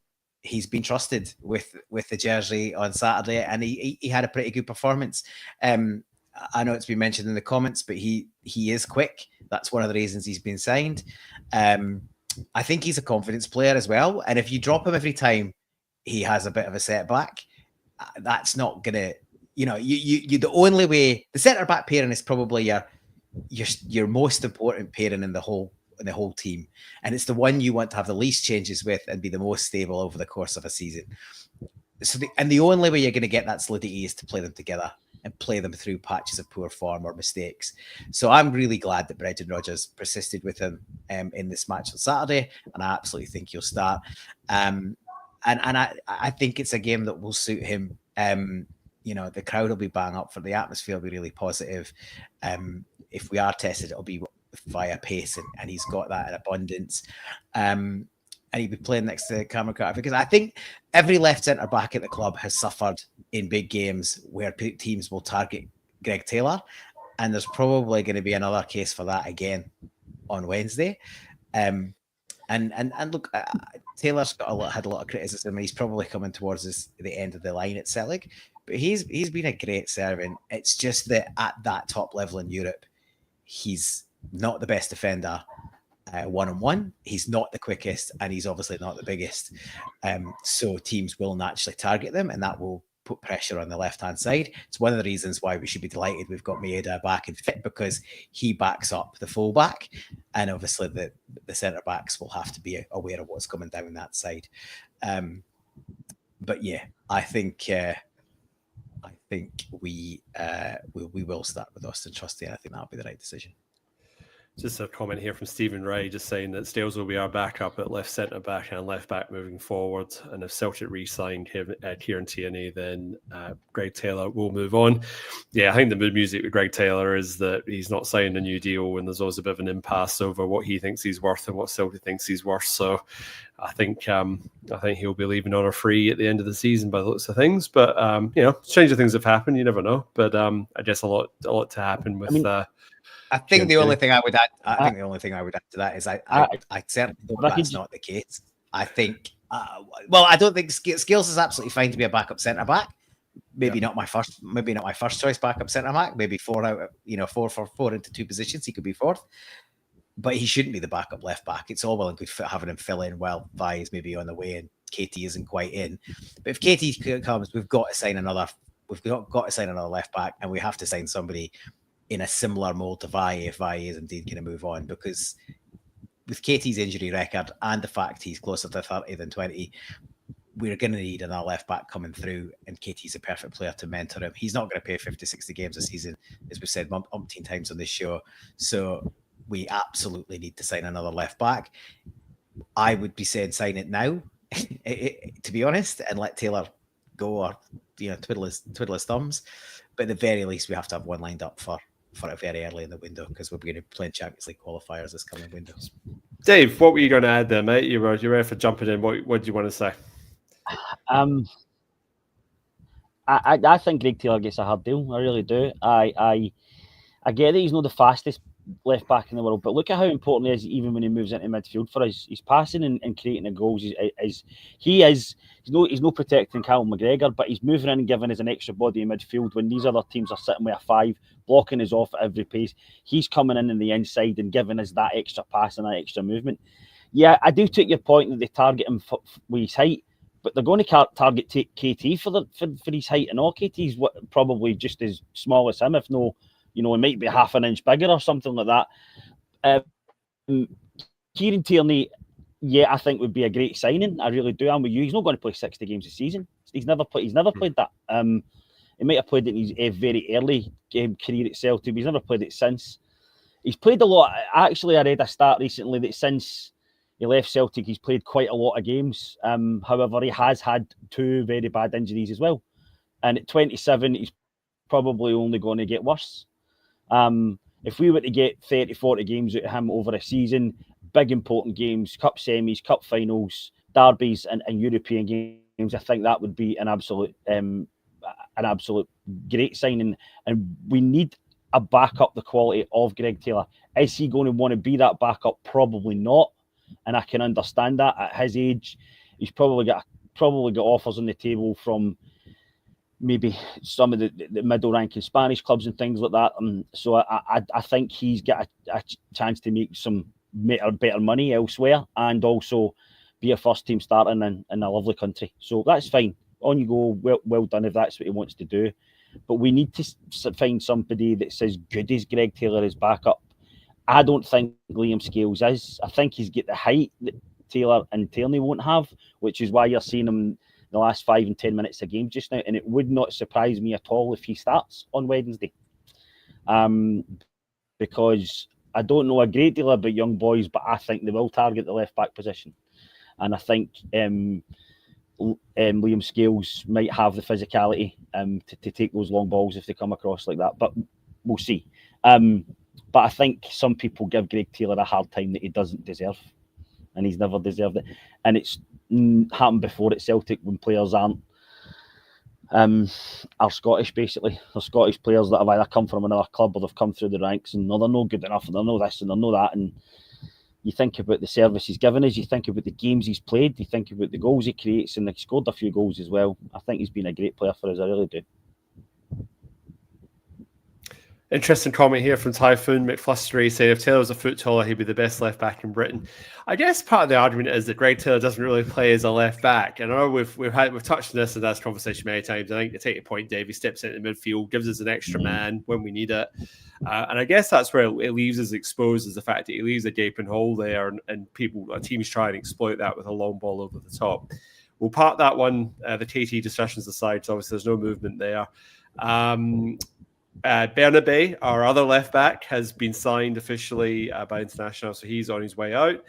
trusted with the jersey on Saturday, and he had a pretty good performance. I know it's been mentioned in the comments, but he is quick. That's one of the reasons he's been signed. I think he's a confidence player as well, and if you drop him every time he has a bit of a setback, that's not gonna, you the only way, the centre back pairing is probably your most important pairing in the whole team, and it's the one you want to have the least changes with and be the most stable over the course of a season. So the only way you're going to get that solidity is to play them together and play them through patches of poor form or mistakes. So I'm really glad that Brendan Rodgers persisted with him in this match on Saturday, and I absolutely think he'll start. And I think it's a game that will suit him. The crowd will be bang up for, the atmosphere will be really positive. If we are tested, it'll be via pace, and he's got that in abundance. And he'll be playing next to Cameron Carter, because I think every left centre back at the club has suffered in big games where teams will target Greg Taylor, and there's probably going to be another case for that again on Wednesday. And look, Taylor's had a lot of criticism. He's probably coming towards the end of the line at Celtic, but he's been a great servant. It's just that at that top level in Europe, he's not the best defender. One-on-one, he's not the quickest, and he's obviously not the biggest. So teams will naturally target them, and that will put pressure on the left-hand side. It's one of the reasons why we should be delighted we've got Maeda back and fit, because he backs up the full-back, and obviously the centre-backs will have to be aware of what's coming down that side. But yeah, I think we will start with Austin Trusty, and I think that'll be the right decision. Just a comment here from Stephen Ray, just saying that Stales will be our backup at left centre back and left back moving forward. And if Celtic re-signed Kieran Tierney, then Greg Taylor will move on. Yeah, I think the mood music with Greg Taylor is that he's not signed a new deal, and there's always a bit of an impasse over what he thinks he's worth and what Celtic thinks he's worth. So I think he'll be leaving on a free at the end of the season by the looks of things. But stranger things have happened. You never know. But I guess a lot to happen with. I think the only thing I would add. I think the only thing I would add to that is I certainly think that's not the case. I think. I don't think Scales is absolutely fine to be a backup centre back. Maybe not my first choice backup centre back. Maybe 4 out of 4 into 2 positions. He could be fourth, but he shouldn't be the backup left back. It's all well and good for having him fill in while Vi is maybe on the way and Katie isn't quite in. But if Katie comes, we've got to sign another. We've got to sign another left back, and we have to sign somebody in a similar mold to Vi if Vi is indeed going to move on, because with Katie's injury record and the fact he's closer to 30 than 20, we're going to need another left back coming through, and Katie's a perfect player to mentor him. He's not going to play 50, 60 games a season, as we've said umpteen times on this show. So we absolutely need to sign another left back. I would be saying sign it now, to be honest, and let Taylor go, or twiddle his thumbs. But at the very least, we have to have one lined up for it very early in the window, because we're going to play Champions League qualifiers this coming window. Dave, what were you going to add there, mate? You're ready for jumping in. What do you want to say? I think Greg Taylor gets a hard deal. I really do. I get that he's not the fastest left back in the world, but look at how important he is even when he moves into midfield for us. He's passing and creating the goals. He's no protecting Callum McGregor, but he's moving in and giving us an extra body in midfield when these other teams are sitting with a 5, blocking us off at every pace. He's coming in the inside and giving us that extra pass and that extra movement. Yeah, I do take your point that they target him for his height, but they're going to target KT for his height, and all KT's probably just as small as him, if no, he might be half an inch bigger or something like that. Kieran Tierney, I think would be a great signing. I really do. I'm with you. He's not going to play 60 games a season. He's never played that. He might have played it in his very early career at Celtic, but he's never played it since. He's played a lot. Actually, I read a stat recently that since he left Celtic, he's played quite a lot of games. However, he has had 2 very bad injuries as well. And at 27, he's probably only going to get worse. If we were to get 30, 40 games out of him over a season, big important games, cup semis, cup finals, derbies, and European games, I think that would be an absolute great signing. And we need a backup the quality of Greg Taylor. Is he going to want to be that backup? Probably not. And I can understand that at his age. He's probably got offers on the table from maybe some of the middle-ranking Spanish clubs and things like that. So I think he's got a chance to make some better money elsewhere, and also be a first-team starter in a lovely country. So that's fine. On you go. Well done if that's what he wants to do. But we need to find somebody that's as good as Greg Taylor as backup. I don't think Liam Scales is. I think he's got the height that Taylor and Tierney won't have, which is why you're seeing him the last 5 and 10 minutes a game just now, and it would not surprise me at all if he starts on Wednesday, because I don't know a great deal about young boys, but I think they will target the left back position, and I think Liam Scales might have the physicality to take those long balls if they come across like that, but we'll see. But I think some people give Greg Taylor a hard time that he doesn't deserve, and he's never deserved it. And it's happened before at Celtic when players are Scottish, basically. They're Scottish players that have either come from another club or they've come through the ranks, and they're not good enough, and they're no this and they're no that. And you think about the service he's given us, you think about the games he's played, you think about the goals he creates, and he scored a few goals as well. I think he's been a great player for us, I really do. Interesting comment here from Typhoon McFlustery saying if Taylor was a foot taller, he'd be the best left back in Britain. I guess part of the argument is that Greg Taylor doesn't really play as a left back. And I know we've touched on this in this conversation many times. I think to take your point, Dave, he steps into midfield, gives us an extra man when we need it. And I guess that's where it leaves us exposed, is the fact that he leaves a gaping hole there, and teams try and exploit that with a long ball over the top. We'll park that one, the KT discussions aside, so obviously there's no movement there. Bernabe, our other left back, has been signed officially by International, so he's on his way out.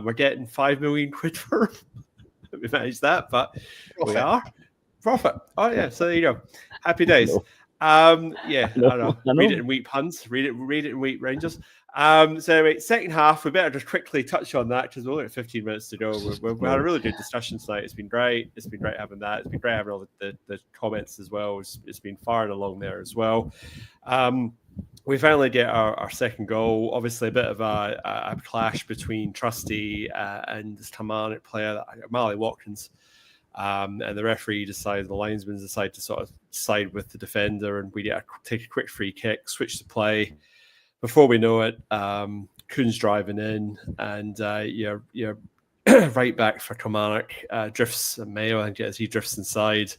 We're getting 5 million quid for him. We managed that, but we are. Profit. Oh, yeah, so there you go. Happy days. I know. Read it in wheat puns. Read it in wheat Rangers. So anyway, second half, we better just quickly touch on that because we're only at 15 minutes to go. We had a really good discussion tonight. It's been great. It's been great having that. It's been great having all the comments as well. It's been firing along there as well. We finally get our second goal. Obviously, a bit of a clash between Trusty and this Kilmarnock player, Marley Watkins. And the referee the linesman decide to sort of side with the defender, and we take a quick free kick, switch the play. Before we know it, Kuhn's driving in, and you're right back for Kilmarnock. Drifts Mayo, I think, as he drifts inside,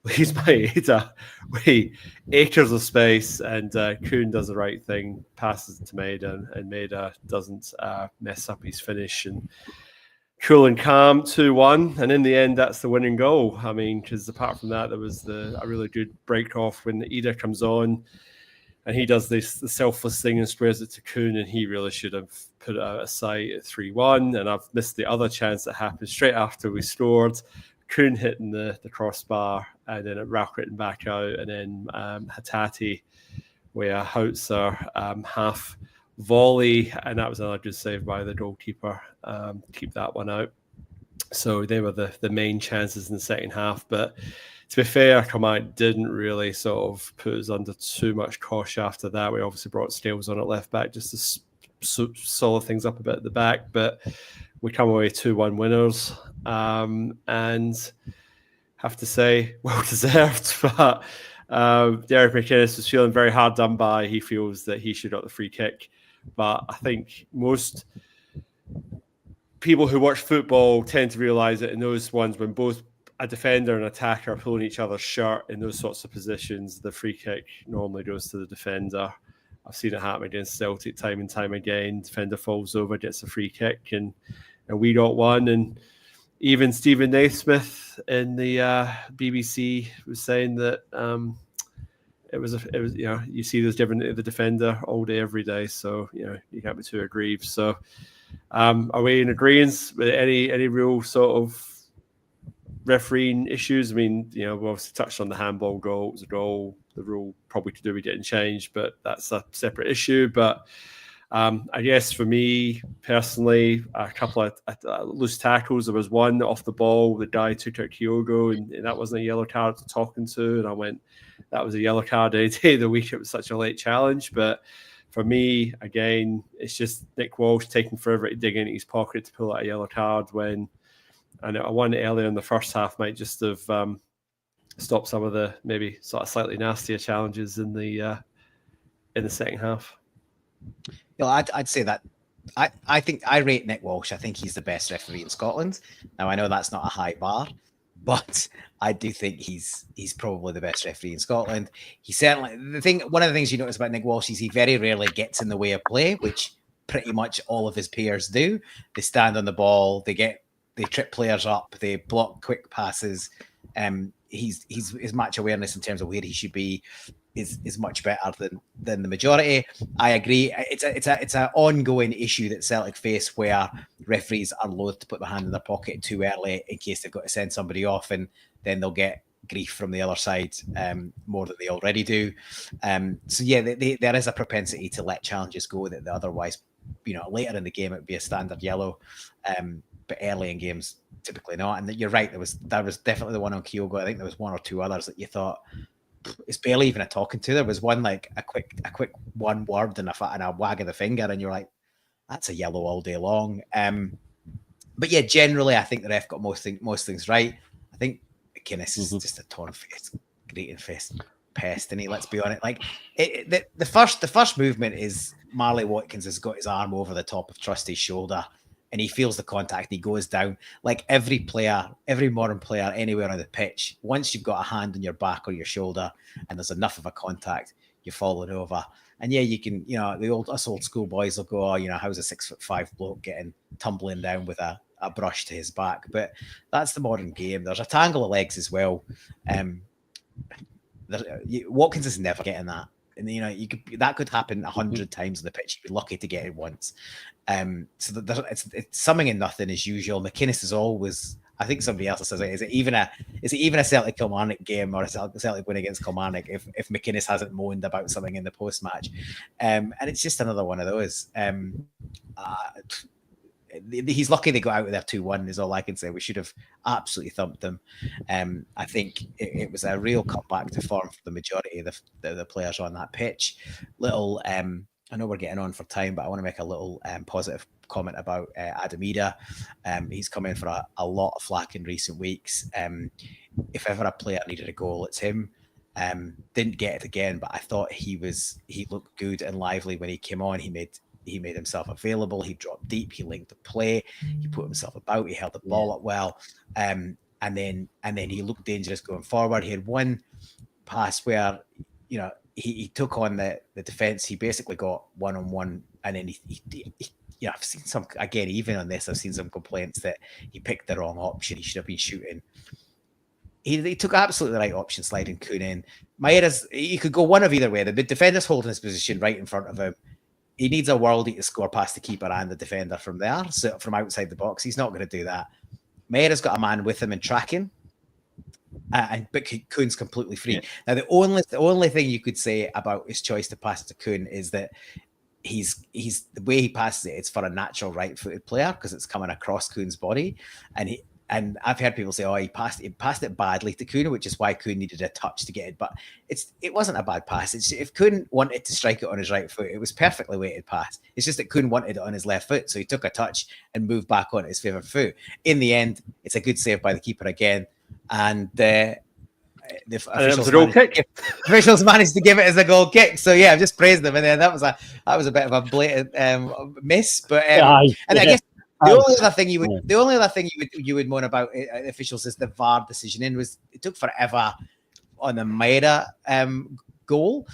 leaves Maeda with acres of space, and Kuhn does the right thing, passes it to Maeda, and Maeda doesn't mess up his finish, and cool and calm, 2-1, and in the end, that's the winning goal. I mean, because apart from that, there was a really good break off when Ida comes on, and he does the selfless thing and squares it to Kuhn, and he really should have put it out of sight at 3-1. And I've missed the other chance that happened straight after we scored. Kuhn hitting the crossbar, and then it rocketing back out, and then Hattati with a Hotzer half volley, and that was another good save by the goalkeeper. Keep that one out. So they were the main chances in the second half, but to be fair, Kilmarnock didn't really sort of put us under too much caution after that. We obviously brought Scales on at left back just to solid things up a bit at the back, but we come away 2-1 winners, and have to say, well deserved. But Derek McInnes was feeling very hard done by. He feels that he should have got the free kick, but I think most people who watch football tend to realise that in those ones when both a defender and attacker are pulling each other's shirt in those sorts of positions, the free kick normally goes to the defender. I've seen it happen against Celtic time and time again. Defender falls over, gets a free kick, and we got one. And even Stephen Naismith in the BBC was saying that it was you see those different the defender all day every day, so you can't be too aggrieved. So are we in agreement with any real sort of refereeing issues? I mean, we obviously touched on the handball goal. It was a goal. The rule probably could do with getting changed, but that's a separate issue. But I guess for me personally, a couple of loose tackles. There was one off the ball. The guy took out Kyogo, and that wasn't a yellow card to talking to. And I went, that was a yellow card any day of the week. It was such a late challenge. But for me, again, it's just Nick Walsh taking forever to dig into his pocket to pull out a yellow card when, and a one earlier in the first half might just have stopped some of the maybe sort of slightly nastier challenges in the second half. I'd say that I think I rate Nick Walsh. I think he's the best referee in Scotland. Now I know that's not a high bar, but I do think he's probably the best referee in Scotland. He certainly one of the things you notice about Nick Walsh is he very rarely gets in the way of play, which pretty much all of his peers do. They stand on the ball, they trip players up, they block quick passes. His match awareness in terms of where he should be is much better than the majority. I agree. It's an ongoing issue that Celtic face where referees are loath to put their hand in their pocket too early in case they've got to send somebody off, and then they'll get grief from the other side more than they already do. So yeah, there is a propensity to let challenges go that otherwise, later in the game it would be a standard yellow. But early in games, typically not. And you're right, there was definitely the one on Kyogo. I think there was one or two others that you thought it's barely even a talking to. There was one like a quick one word and a wag of the finger, and you're like, that's a yellow all day long. But yeah, generally, I think the ref got most things right. I think McInnes is just a torn face, grating face, pest, and let's be honest. Like the first movement is Marley Watkins has got his arm over the top of Trusty's shoulder, and he feels the contact. He goes down. Like every modern player anywhere on the pitch, once you've got a hand on your back or your shoulder, and there's enough of a contact, you're falling over. And yeah, you can, us old school boys will go, how's a 6'5" bloke getting tumbling down with a brush to his back? But that's the modern game. There's a tangle of legs as well. Watkins is never getting that. And that could happen 100 times on the pitch. You'd be lucky to get it once. So it's something in nothing as usual. McInnes is always. I think somebody else says it. Is it even a Celtic Kilmarnock game or a Celtic win against Kilmarnock if McInnes hasn't moaned about something in the post match? And it's just another one of those. He's lucky they got out of there 2-1 is all I can say. We should have absolutely thumped them. I think it was a real comeback to form for the majority of the players on that pitch. I know we're getting on for time, but I want to make a little positive comment about Adam Ida. He's come in for a lot of flack in recent weeks. If ever a player needed a goal, it's him. Didn't get it again, but I thought he looked good and lively when he came on. He made himself available. He dropped deep. He linked the play. He put himself about. He held the ball up well. And then he looked dangerous going forward. He had one pass where he took on the defense. He basically got one-on-one, and then he I've seen some, again, even on this, I've seen some complaints that he picked the wrong option. He should have been shooting. He took absolutely the right option, sliding Kuhn in. He could go one of either way. The defender's holding his position right in front of him. He needs a worldie to score past the keeper and the defender from there, so from outside the box. He's not going to do that. Maera's got a man with him and tracking, but Kuhn's completely free. Yeah. Now, the only thing you could say about his choice to pass to Kuhn is that he's the way he passes it, it's for a natural right-footed player because it's coming across Kuhn's body, and I've heard people say, "Oh, he passed it badly to Kuhn," which is why Kuhn needed a touch to get it. But it wasn't a bad pass. If Kuhn wanted to strike it on his right foot, it was perfectly weighted pass. It's just that Kuhn wanted it on his left foot, so he took a touch and moved back on his favourite foot. In the end, it's a good save by the keeper again, and the officials managed to give it as a goal kick. So yeah, I've just praised them, and then that was a bit of a blatant miss. But I guess the only other thing you would moan about officials is the VAR decision. It took forever on the Maeda goal.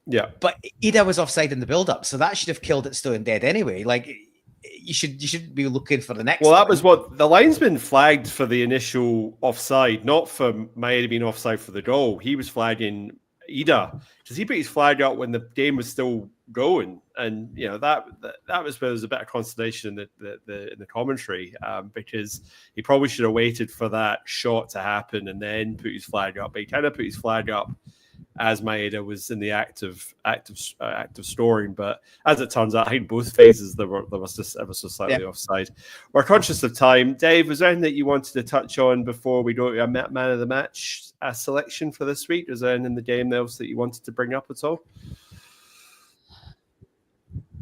Yeah, but Ida was offside in the build-up, so that should have killed it stone dead anyway. Like you should be looking for the next. Well, that was what the linesman flagged for the initial offside, not for Maeda being offside for the goal. He was flagging Ida because he put his flag up when the game was still going, and that was where there was a bit of consternation in the commentary because he probably should have waited for that shot to happen and then put his flag up. But he kind of put his flag up as Maeda was in the act of scoring, but as it turns out, I think both phases there was just ever so slightly offside. We're conscious of time. Dave, was there anything that you wanted to touch on before we go to a man of the match selection for this week? Was there anything in the game else that you wanted to bring up at all?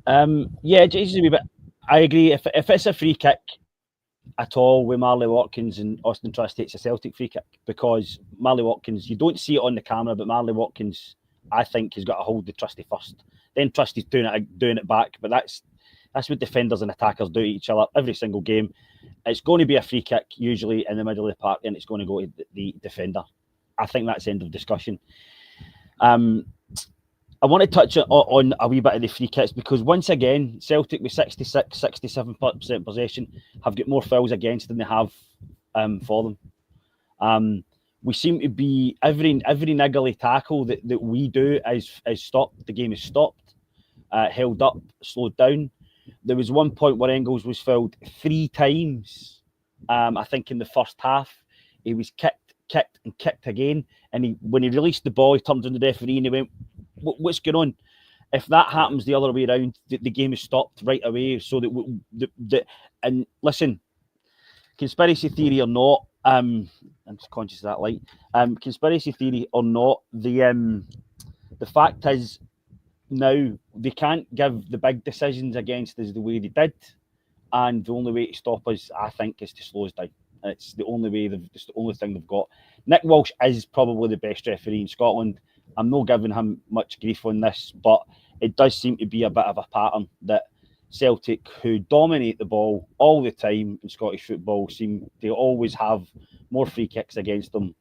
Just a wee bit. I agree. If it's a free kick at all with Marley Watkins and Austin Trusty, it's a Celtic free kick because Marley Watkins, you don't see it on the camera, but Marley Watkins, I think, has got to hold the Trusty first. Then Trusty's doing it back, but that's what defenders and attackers do to each other every single game. It's going to be a free kick, usually in the middle of the park, and it's going to go to the defender. I think that's the end of discussion. I want to touch on a wee bit of the free kicks because once again, Celtic with 67% possession have got more fouls against than they have for them. We seem to be every niggly tackle that we do is stopped. The game is stopped, held up, slowed down. There was one point where Engels was fouled 3 times. I think in the first half, he was kicked again, and when he released the ball, he turned to the referee and he went, "What's going on?" If that happens the other way around, the game is stopped right away. So and listen, conspiracy theory or not, I'm just conscious of that light. Conspiracy theory or not, the fact is now they can't give the big decisions against us the way they did, and the only way to stop us, I think, is to slow us down. It's the only way. It's the only thing they've got. Nick Walsh is probably the best referee in Scotland. I'm not giving him much grief on this, but it does seem to be a bit of a pattern that Celtic, who dominate the ball all the time in Scottish football, seem to always have more free kicks against them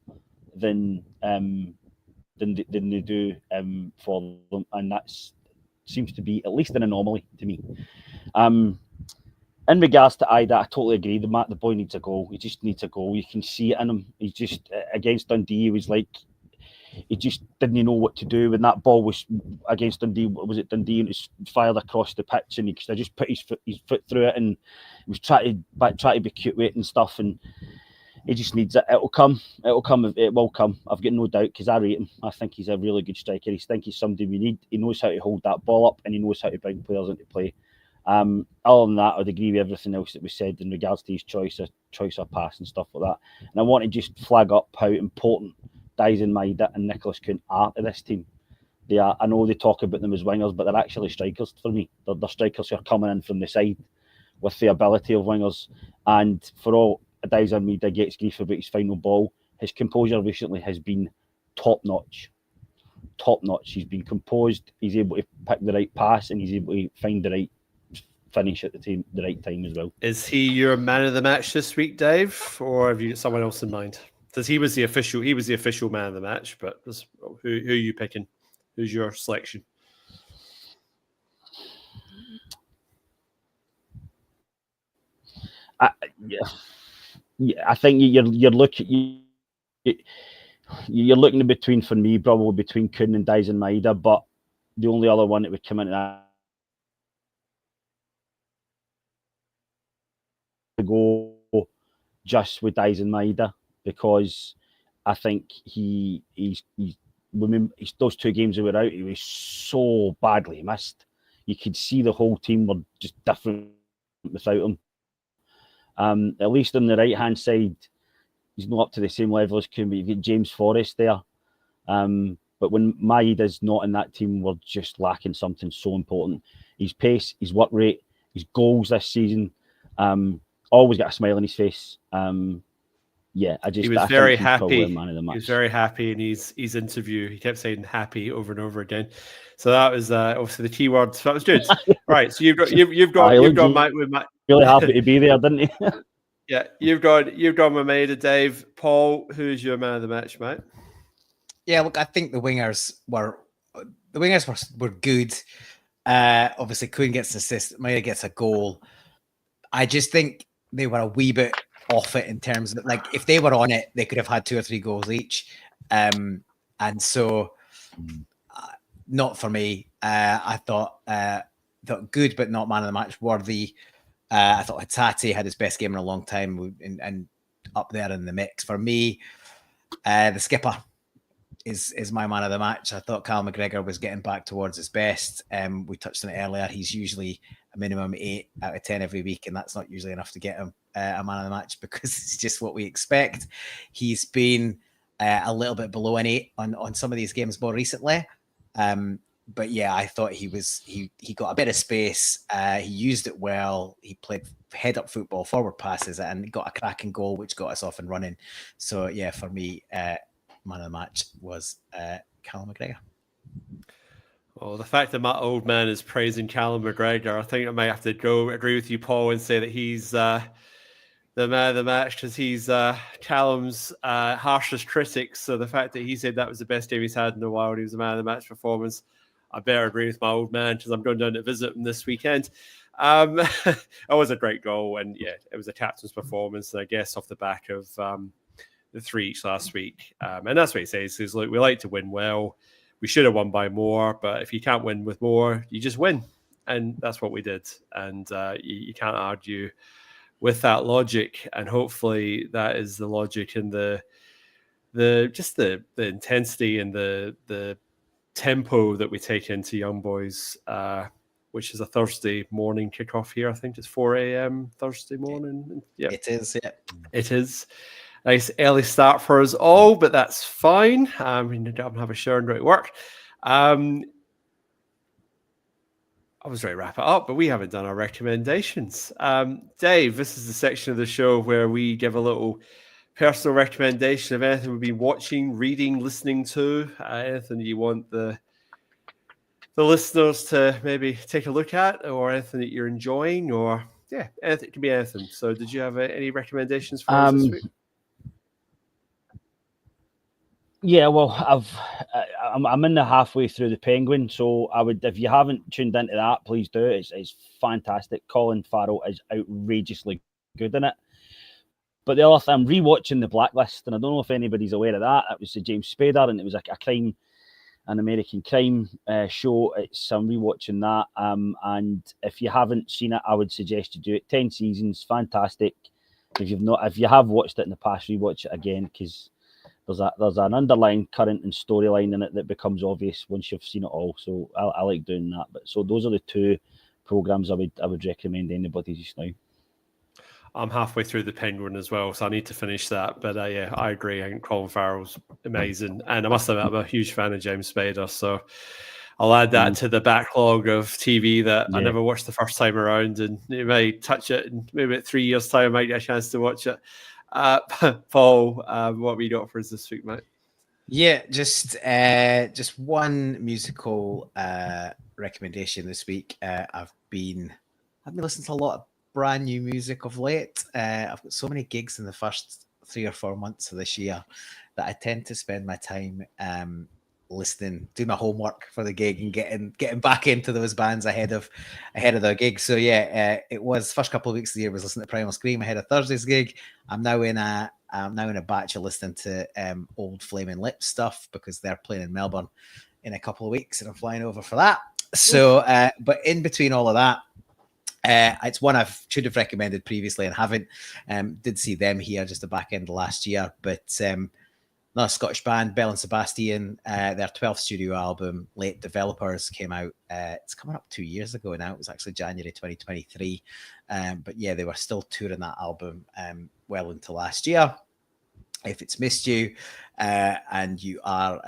than they do for them, and that seems to be at least an anomaly to me. In regards to Ida, I totally agree. The boy needs a goal. He just needs a goal. You can see it in him. He's just against Dundee. He was like, he just didn't know what to do when that ball was against Dundee. Was it Dundee? And it was fired across the pitch, and he just put his foot through it, and he was trying to be cute with it and stuff. And he just needs it. It'll come. It will come. I've got no doubt, because I rate him. I think he's a really good striker. I think he's somebody we need. He knows how to hold that ball up, and he knows how to bring players into play. Other than that, I'd agree with everything else that was said in regards to his choice of pass and stuff like that. And I want to just flag up how important Dyson Maida and Nicholas Kuhn are to this team. They are. I know they talk about them as wingers, but they're actually strikers for me. They're strikers who are coming in from the side with the ability of wingers. And for all Dyson Maida gets grief about his final ball, his composure recently has been top notch. Top notch. He's been composed. He's able to pick the right pass, and he's able to find the right finish at the right time as well. Is he your man of the match this week, Dave, or have you got someone else in mind? Because he was the official man of the match, but who are you picking? Who's your selection? I think you're looking in between, for me, probably between Kuhn and Dyson Maida, but the only other one that would come into that to go just with Dyson Maida, because I think he's those 2 games that were out, he was so badly missed. You could see the whole team were just different without him. At least on the right hand side, he's not up to the same level as Kuhn, but you've got James Forrest there. But when Maida's not in that team, we're just lacking something so important. His pace, his work rate, his goals this season. Always got a smile on his face. He was very happy. Man of the match. He was very happy in his interview. He kept saying happy over and over again. So that was obviously the key word. So that was good. Right. So you've got Mike with Mike. Really happy to be there, didn't he? Yeah, you've got Maida, Dave. Paul, who's your man of the match, mate? Yeah, look, I think the wingers were good. Obviously, Kuhn gets an assist, Maida gets a goal. I just think they were a wee bit off it in terms of, like, if they were on it, they could have had 2 or 3 goals each. And so, not for me. I thought good, but not man of the match worthy. I thought Hatate had his best game in a long time, and up there in the mix. For me, the skipper is my man of the match. I thought Cal McGregor was getting back towards his best. We touched on it earlier. He's usually a minimum 8 out of 10 every week, and that's not usually enough to get him a man of the match, because it's just what we expect. He's been a little bit below an 8 on some of these games more recently. But yeah, I thought he got a bit of space. He used it well. He played head-up football, forward passes, and got a cracking goal, which got us off and running. So yeah, for me, man of the match was Callum McGregor. Well, the fact that my old man is praising Callum McGregor, I think I might have to agree with you, Paul, and say that he's the man of the match, because he's Callum's harshest critic. So the fact that he said that was the best game he's had in a while, and he was the man of the match performance, I better agree with my old man, because I'm going down to visit him this weekend. It was a great goal, and yeah, it was a captain's performance, and I guess off the back of the 3 each last week. And that's what he says, is like, we like to win well. We should have won by more, but if you can't win with more, you just win. And that's what we did. And you can't argue with that logic. And hopefully that is the logic and the intensity and the tempo that we take into Young Boys, which is a Thursday morning kickoff here. I think it's 4 a.m. Thursday morning. Yeah, it is. Yeah, it is. Nice early start for us all, but that's fine. We need to have a shower and go to work. I was ready to wrap it up, but we haven't done our recommendations. Dave, this is the section of the show where we give a little personal recommendation of anything we've been watching, reading, listening to, anything you want the listeners to maybe take a look at, or anything that you're enjoying, or anything, it can be anything. So did you have any recommendations for us this week? Yeah, well, I'm in the halfway through the Penguin, so I would, if you haven't tuned into that, please do. It's fantastic. Colin Farrell is outrageously good in it. But the other thing, I'm rewatching The Blacklist, and I don't know if anybody's aware of that. It was the James Spader, and it was a crime, an American crime show. I'm rewatching that, and if you haven't seen it, I would suggest you do it. 10 seasons, fantastic. If you have watched it in the past, rewatch it again, because there's an underlying current and storyline in it that becomes obvious once you've seen it all. So I like doing that. But so those are the two programs I would recommend anybody just now. I'm halfway through the Penguin as well, so I need to finish that. But yeah, I agree. I think Colin Farrell's amazing, and I must admit I'm a huge fan of James Spader. So I'll add that to the backlog of TV that I never watched the first time around, and you may touch it, and maybe at 3 years' time I might get a chance to watch it. Paul, what we got for us this week, mate? Yeah, just one musical recommendation this week. I've been listening to a lot of brand new music of late. I've got so many gigs in the first 3 or 4 months of this year that I tend to spend my time listening, doing my homework for the gig, and getting back into those bands ahead of their gig. So yeah, it was first couple of weeks of the year was listening to Primal Scream ahead of Thursday's gig. I'm now in a batch of listening to old Flaming Lips stuff because they're playing in Melbourne in a couple of weeks, and I'm flying over for that. So, but in between all of that, it's one I should have recommended previously and haven't. Did see them here just the back end of last year, but another Scottish band, Bell and Sebastian, their 12th studio album, Late Developers, came out. It's coming up 2 years ago now. It was actually January 2023. But yeah, they were still touring that album well into last year. If it's missed you and you are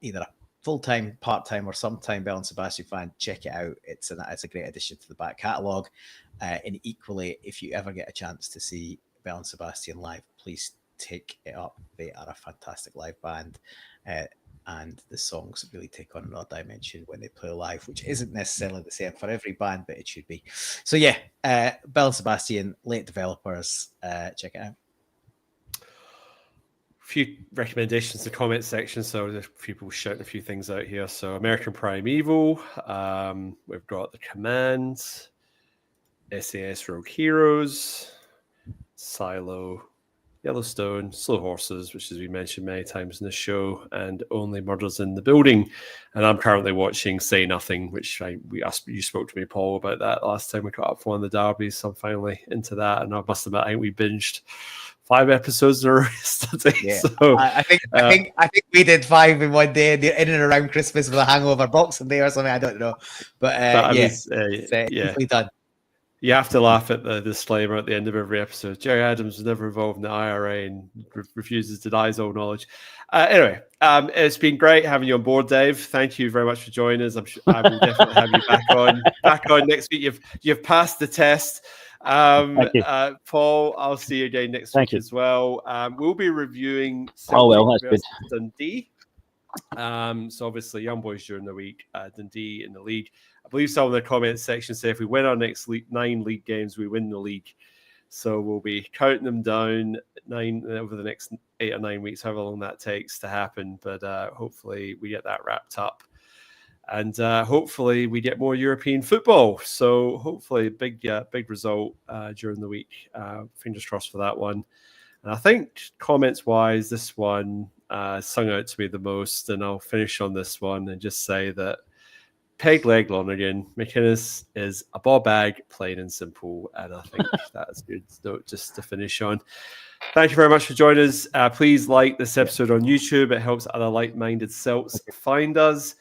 either a full-time, part-time, or sometime Bell and Sebastian fan, check it out. It's a great addition to the back catalogue. And equally, if you ever get a chance to see Bell and Sebastian live, please take it up. They are a fantastic live band, and the songs really take on another dimension when they play live, which isn't necessarily the same for every band, but it should be. So yeah, Bell and Sebastian, Late Developers, check it out. Few recommendations in the comment section, so there's people shouting a few things out here. So American Primeval, we've got The Command, SAS Rogue Heroes, Silo, Yellowstone, Slow Horses, which as we mentioned many times in the show, and Only Murders in the Building. And I'm currently watching Say Nothing, which you spoke to me, Paul, about that last time we got up for one of the derbies. So I'm finally into that, and I must admit, I think we binged 5 episodes in a row yesterday. Yeah. So I think we did 5 in one day, in and around Christmas with a hangover, Boxing Day or something. I don't know, but easily done. You have to laugh at the disclaimer at the end of every episode. Jerry Adams was never involved in the IRA and refuses to deny his own knowledge. Anyway, it's been great having you on board, Dave. Thank you very much for joining us. I will definitely have you back on next week. You've passed the test. Paul, I'll see you again next week as well. We'll be reviewing Celtic Dundee. So obviously young boys during the week, Dundee in the league. I believe some of the comment section say if we win our next 9 league games, we win the league. So we'll be counting them down 9 over the next 8 or 9 weeks, however long that takes to happen. But hopefully we get that wrapped up. And hopefully we get more European football. So hopefully big result during the week. Fingers crossed for that one. And I think comments-wise, this one sung out to me the most. And I'll finish on this one and just say that Peg Leg Lonergan, McInnes is a ball bag, plain and simple. And I think that's a good note just to finish on. Thank you very much for joining us. Please like this episode on YouTube. It helps other like-minded Celts find us.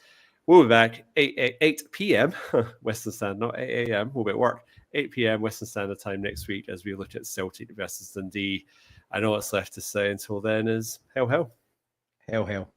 We'll be back 8 p.m. Western Standard, not 8 a.m. We'll be at work. 8 p.m. Western Standard Time next week as we look at Celtic versus Dundee. I know what's left to say until then is hail, hail. Hail, hail.